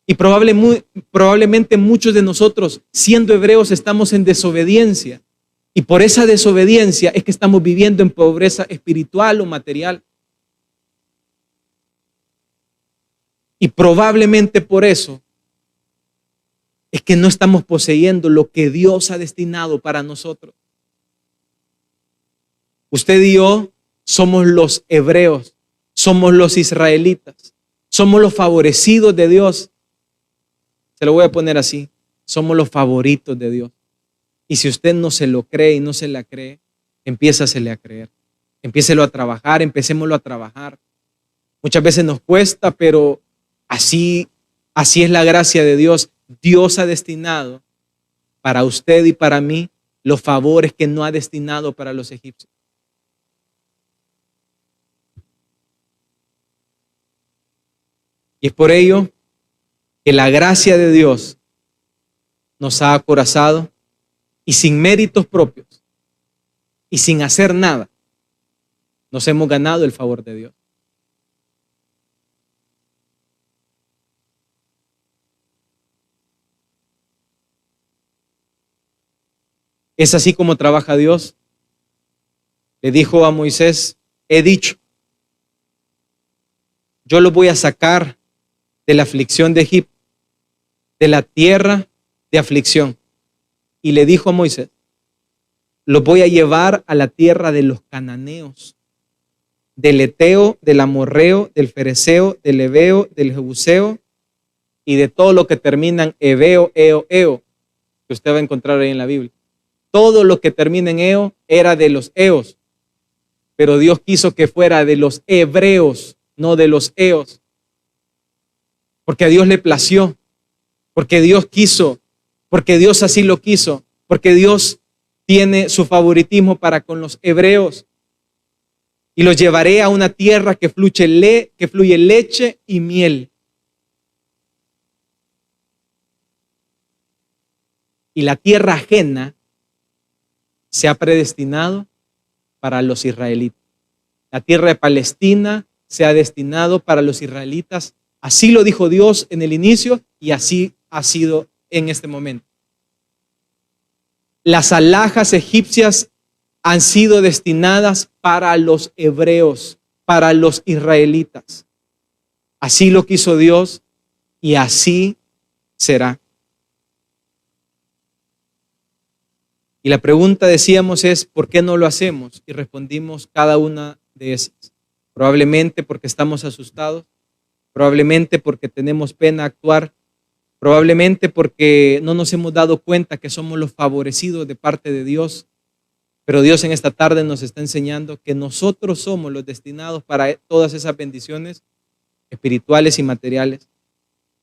Y probablemente muchos de nosotros, siendo hebreos, estamos en desobediencia. Y por esa desobediencia es que estamos viviendo en pobreza espiritual o material. Y probablemente por eso es que no estamos poseyendo lo que Dios ha destinado para nosotros. Usted y yo somos los hebreos, somos los israelitas, somos los favorecidos de Dios. Se lo voy a poner así, somos los favoritos de Dios. Y si usted no se lo cree y no se la cree, empiézasele a creer. Empiécelo a trabajar, empecémoslo a trabajar. Muchas veces nos cuesta, pero así es la gracia de Dios. Dios ha destinado para usted y para mí los favores que no ha destinado para los egipcios. Y es por ello que la gracia de Dios nos ha acorazado y sin méritos propios y sin hacer nada, Nos hemos ganado el favor de Dios. Es así como trabaja Dios. Le dijo a Moisés, he dicho, yo lo voy a sacar de la aflicción de Egipto, de la tierra de aflicción. Y le dijo a Moisés, lo voy a llevar a la tierra de los cananeos, del eteo, del amorreo, del fereceo, del heveo, del jebuseo y de todo lo que termina en heveo, eo, que usted va a encontrar ahí en la Biblia. Todo lo que termina en eo era de los eos, pero Dios quiso que fuera de los hebreos, no de los eos, porque a Dios le plació, porque Dios quiso, porque Dios así lo quiso, porque Dios tiene su favoritismo para con los hebreos. Y los llevaré a una tierra que fluye leche y miel. Y la tierra ajena se ha predestinado para los israelitas. La tierra de Palestina se ha destinado para los israelitas. Así lo dijo Dios en el inicio y así ha sido en este momento. Las alhajas egipcias han sido destinadas para los hebreos, para los israelitas. Así lo quiso Dios y así será. Y la pregunta, decíamos, es ¿por qué no lo hacemos? Y respondimos cada una de esas. Probablemente porque estamos asustados, probablemente porque tenemos pena actuar, probablemente porque no nos hemos dado cuenta que somos los favorecidos de parte de Dios. Pero Dios en esta tarde nos está enseñando que nosotros somos los destinados para todas esas bendiciones espirituales y materiales.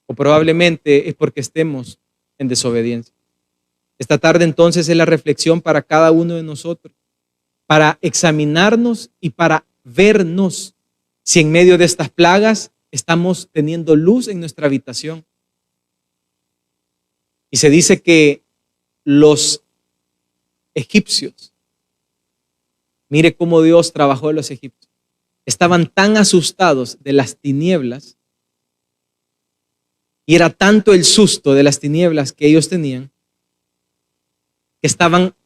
O probablemente es porque estemos en desobediencia. Esta tarde entonces es la reflexión para cada uno de nosotros, para examinarnos y para vernos si en medio de estas plagas estamos teniendo luz en nuestra habitación. Y se dice que los egipcios, mire cómo Dios trabajó en los egipcios, estaban tan asustados de las tinieblas y era tanto el susto de las tinieblas que ellos tenían, que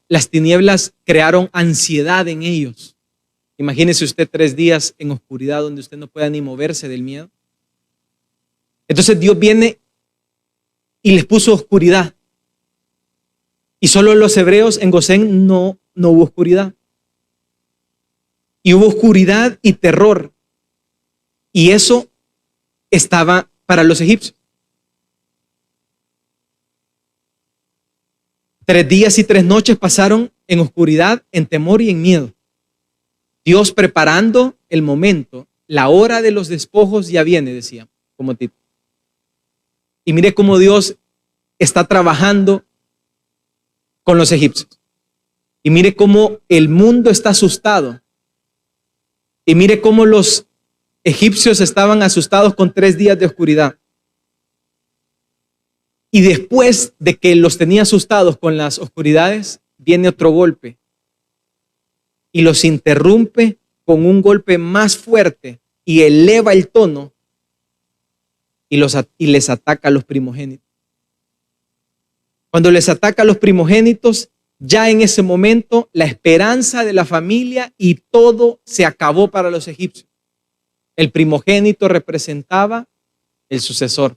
las tinieblas crearon ansiedad en ellos. Imagínese usted 3 días en oscuridad donde usted no pueda ni moverse del miedo. Entonces Dios viene y les puso oscuridad. Y solo los hebreos en Gosén no hubo oscuridad. Y hubo oscuridad y terror. Y eso estaba para los egipcios. 3 días y 3 noches pasaron en oscuridad, en temor y en miedo. Dios preparando el momento, la hora de los despojos ya viene, decía, como título. Y mire cómo Dios está trabajando con los egipcios. Y mire cómo el mundo está asustado. Y mire cómo los egipcios estaban asustados con 3 días de oscuridad. Y después de que los tenía asustados con las oscuridades, viene otro golpe. Y los interrumpe con un golpe más fuerte y eleva el tono y les ataca a los primogénitos. Cuando les ataca a los primogénitos, ya en ese momento la esperanza de la familia y todo se acabó para los egipcios. El primogénito representaba el sucesor.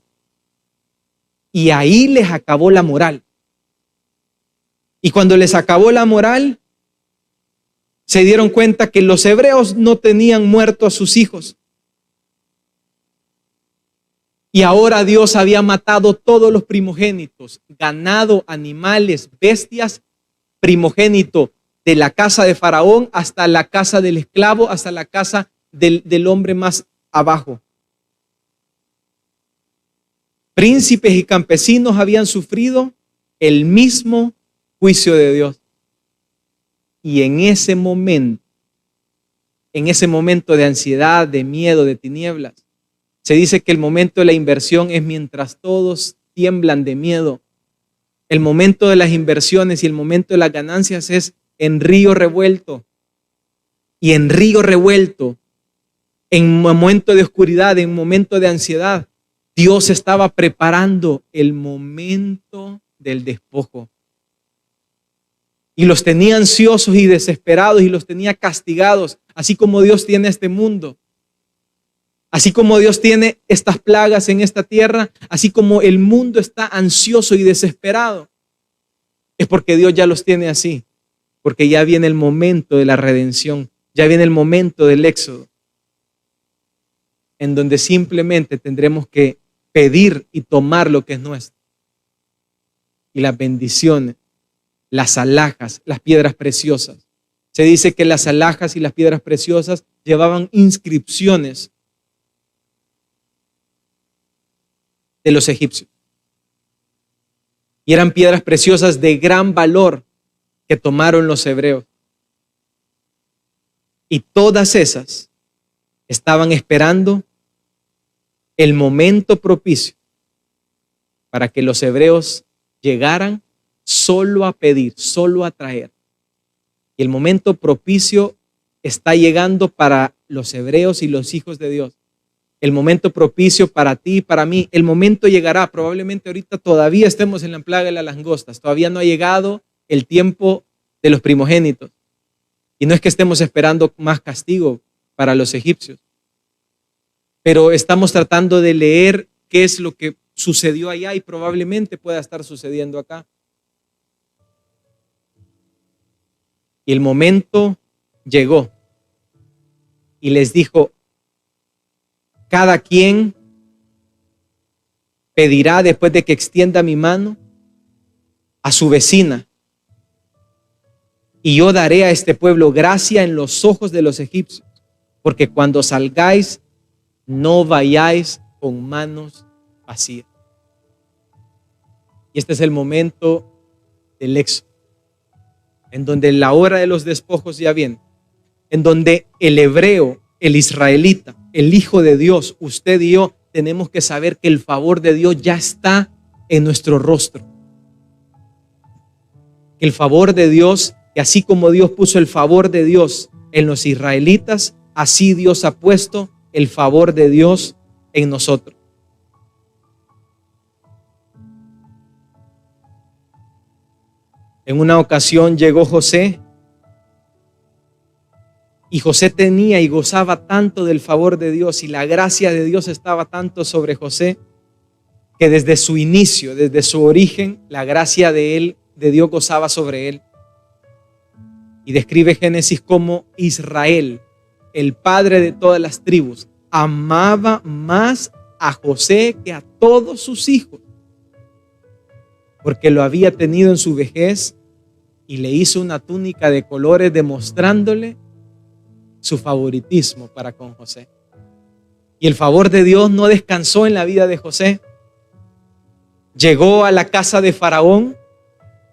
Y ahí les acabó la moral. Y cuando les acabó la moral, se dieron cuenta que los hebreos no tenían muerto a sus hijos. Y ahora Dios había matado todos los primogénitos, ganado, animales, bestias, primogénito de la casa de Faraón hasta la casa del esclavo, hasta la casa del hombre más abajo. Príncipes y campesinos habían sufrido el mismo juicio de Dios. Y en ese momento de ansiedad, de miedo, de tinieblas, se dice que el momento de la inversión es mientras todos tiemblan de miedo. El momento de las inversiones y el momento de las ganancias es en río revuelto. y en río revuelto, en momento de oscuridad, en momento de ansiedad, Dios estaba preparando el momento del despojo. Y los tenía ansiosos y desesperados y los tenía castigados, así como Dios tiene este mundo. Así como Dios tiene estas plagas en esta tierra, así como el mundo está ansioso y desesperado, es porque Dios ya los tiene así, porque ya viene el momento de la redención, ya viene el momento del éxodo, en donde simplemente tendremos que pedir y tomar lo que es nuestro. Y las bendiciones, las alhajas, las piedras preciosas. Se dice que las alhajas y las piedras preciosas llevaban inscripciones de los egipcios. Y eran piedras preciosas de gran valor que tomaron los hebreos. Y todas esas estaban esperando el momento propicio para que los hebreos llegaran solo a pedir, solo a traer. Y el momento propicio está llegando para los hebreos y los hijos de Dios. El momento propicio para ti y para mí. El momento llegará. Probablemente ahorita todavía estemos en la plaga de las langostas. Todavía no ha llegado el tiempo de los primogénitos. Y no es que estemos esperando más castigo para los egipcios. Pero estamos tratando de leer qué es lo que sucedió allá y probablemente pueda estar sucediendo acá. Y el momento llegó y les dijo: cada quien pedirá después de que extienda mi mano a su vecina, y yo daré a este pueblo gracia en los ojos de los egipcios, porque cuando salgáis no vayáis con manos vacías. Y este es el momento del éxodo, en donde la hora de los despojos ya viene, en donde el hebreo, el israelita, el hijo de Dios, usted y yo, tenemos que saber que el favor de Dios ya está en nuestro rostro. El favor de Dios, que así como Dios puso el favor de Dios en los israelitas, así Dios ha puesto el favor de Dios en nosotros. En una ocasión llegó José, y José tenía y gozaba tanto del favor de Dios y la gracia de Dios estaba tanto sobre José, que desde su inicio, desde su origen, la gracia de Dios gozaba sobre él. Y describe Génesis como Israel, el padre de todas las tribus, amaba más a José que a todos sus hijos, porque lo había tenido en su vejez y le hizo una túnica de colores demostrándole su favoritismo para con José. Y el favor de Dios no descansó en la vida de José. Llegó a la casa de Faraón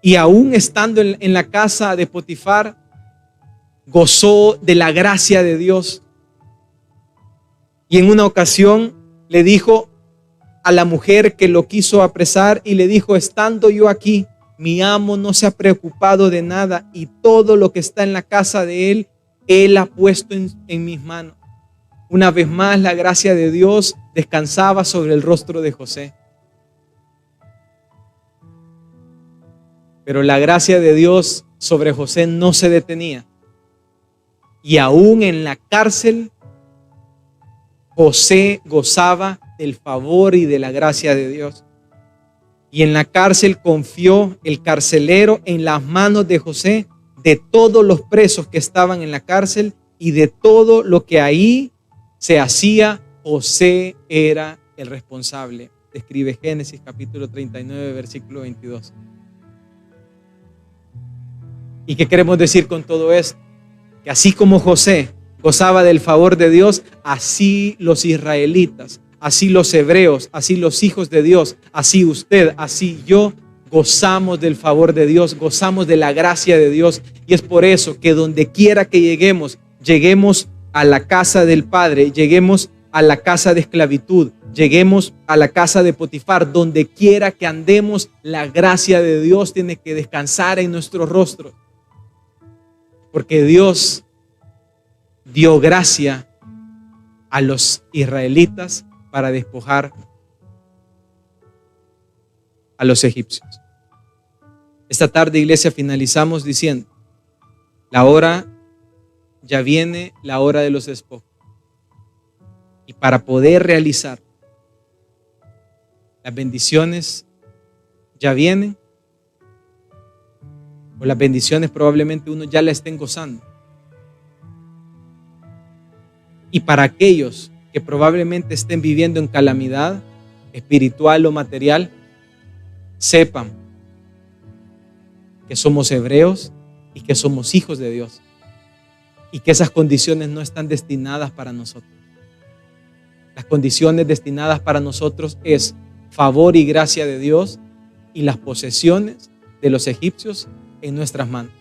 y aún estando en la casa de Potifar, gozó de la gracia de Dios. Y en una ocasión le dijo a la mujer que lo quiso apresar y le dijo: estando yo aquí, mi amo no se ha preocupado de nada y todo lo que está en la casa de él ha puesto en mis manos. Una vez más, la gracia de Dios descansaba sobre el rostro de José. Pero la gracia de Dios sobre José no se detenía. Y aún en la cárcel, José gozaba del favor y de la gracia de Dios. Y en la cárcel confió el carcelero en las manos de José de todos los presos que estaban en la cárcel y de todo lo que ahí se hacía. José era el responsable. Describe Génesis capítulo 39, versículo 22. ¿Y qué queremos decir con todo esto? Que así como José gozaba del favor de Dios, así los israelitas, así los hebreos, así los hijos de Dios, así usted, así yo, gozamos del favor de Dios, gozamos de la gracia de Dios. Y es por eso que donde quiera que lleguemos a la casa del Padre, lleguemos a la casa de esclavitud, lleguemos a la casa de Potifar, donde quiera que andemos, la gracia de Dios tiene que descansar en nuestros rostros. Porque Dios dio gracia a los israelitas para despojar a los egipcios. Esta tarde, iglesia, finalizamos diciendo: la hora ya viene, la hora de los despojos. Y para poder realizar las bendiciones ya vienen, o las bendiciones probablemente uno ya la estén gozando. Y para aquellos que probablemente estén viviendo en calamidad espiritual o material, sepan que somos hebreos y que somos hijos de Dios, y que esas condiciones no están destinadas para nosotros. Las condiciones destinadas para nosotros es favor y gracia de Dios y las posesiones de los egipcios en nuestras manos.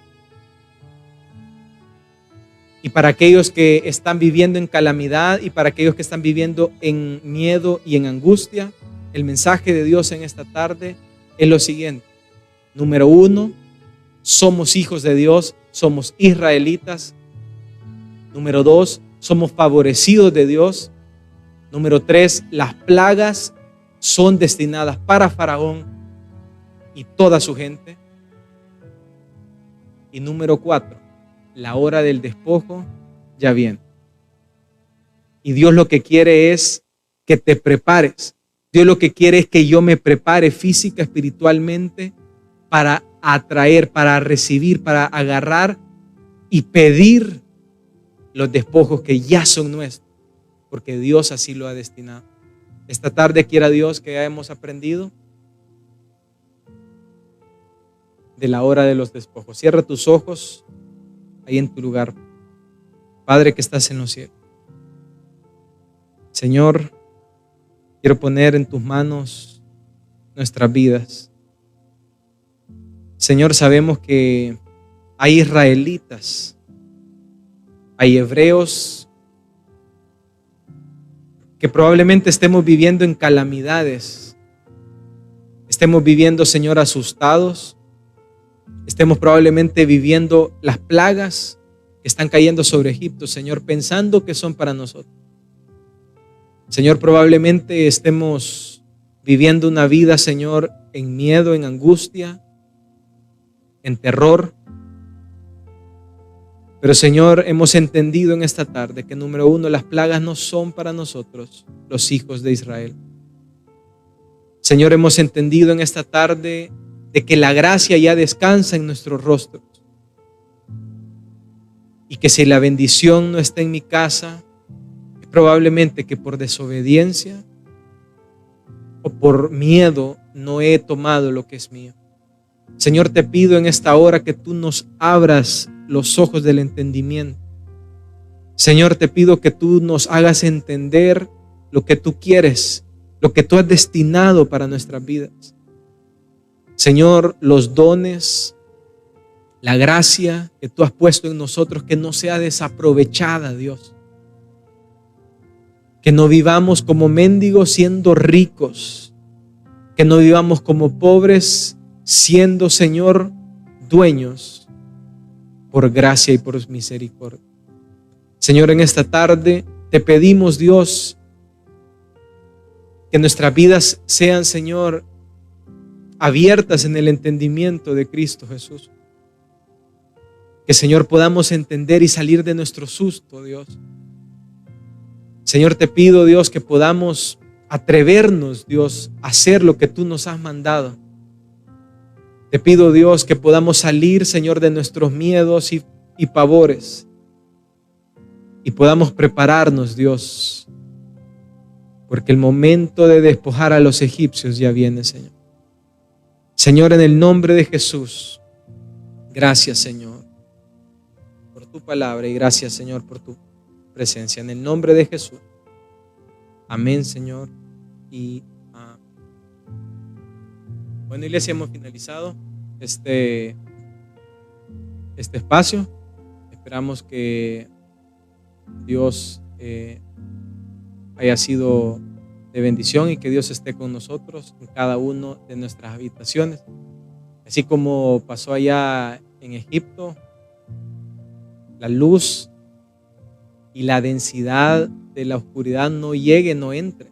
Y para aquellos que están viviendo en calamidad y para aquellos que están viviendo en miedo y en angustia, el mensaje de Dios en esta tarde es lo siguiente. Número 1, somos hijos de Dios, somos israelitas. Número 2, somos favorecidos de Dios. Número 3, las plagas son destinadas para Faraón y toda su gente. Y número 4, la hora del despojo ya viene. Y Dios lo que quiere es que te prepares. Dios lo que quiere es que yo me prepare física, espiritualmente, para atraer, para recibir, para agarrar y pedir los despojos que ya son nuestros, porque Dios así lo ha destinado. Esta tarde quiera Dios que ya hemos aprendido de la hora de los despojos. Cierra tus ojos ahí en tu lugar. Padre que estás en los cielos, Señor, quiero poner en tus manos nuestras vidas. Señor, sabemos que hay israelitas, hay hebreos que probablemente estemos viviendo en calamidades, estemos viviendo, Señor, asustados, estemos probablemente viviendo las plagas que están cayendo sobre Egipto, Señor, pensando que son para nosotros. Señor, probablemente estemos viviendo una vida, Señor, en miedo, en angustia, en terror. Pero, Señor, hemos entendido en esta tarde que, número 1, las plagas no son para nosotros, los hijos de Israel. Señor, hemos entendido en esta tarde de que la gracia ya descansa en nuestros rostros. Y que si la bendición no está en mi casa, es probablemente que por desobediencia o por miedo no he tomado lo que es mío. Señor, te pido en esta hora que tú nos abras los ojos del entendimiento. Señor, te pido que tú nos hagas entender lo que tú quieres, lo que tú has destinado para nuestras vidas. Señor, los dones, la gracia que tú has puesto en nosotros, que no sea desaprovechada, Dios. Que no vivamos como mendigos siendo ricos, que no vivamos como pobres siendo, Señor, dueños por gracia y por misericordia. Señor, en esta tarde te pedimos, Dios, que nuestras vidas sean, Señor, abiertas en el entendimiento de Cristo Jesús. Que, Señor, podamos entender y salir de nuestro susto, Dios. Señor, te pido, Dios, que podamos atrevernos, Dios, a hacer lo que tú nos has mandado. Te pido, Dios, que podamos salir, Señor, de nuestros miedos y pavores y podamos prepararnos, Dios, porque el momento de despojar a los egipcios ya viene, Señor. Señor, en el nombre de Jesús, gracias, Señor, por tu palabra y gracias, Señor, por tu presencia. En el nombre de Jesús. Amén, Señor. Y bueno, iglesia, hemos finalizado este espacio. Esperamos que Dios haya sido de bendición y que Dios esté con nosotros en cada uno de nuestras habitaciones. Así como pasó allá en Egipto, la luz y la densidad de la oscuridad no llegue, no entre.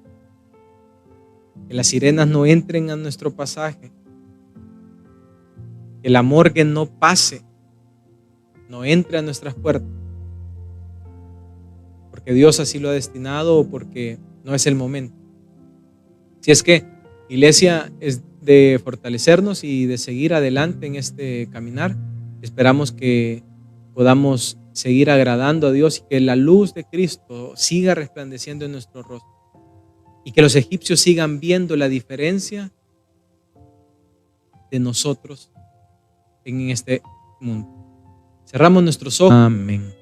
Que las sirenas no entren a nuestro pasaje. Que la morgue no pase, no entre a nuestras puertas. Porque Dios así lo ha destinado o porque no es el momento. Si es que, iglesia, es de fortalecernos y de seguir adelante en este caminar. Esperamos que podamos seguir agradando a Dios y que la luz de Cristo siga resplandeciendo en nuestro rostro. Y que los egipcios sigan viendo la diferencia de nosotros en este mundo. Cerramos nuestros ojos. Amén.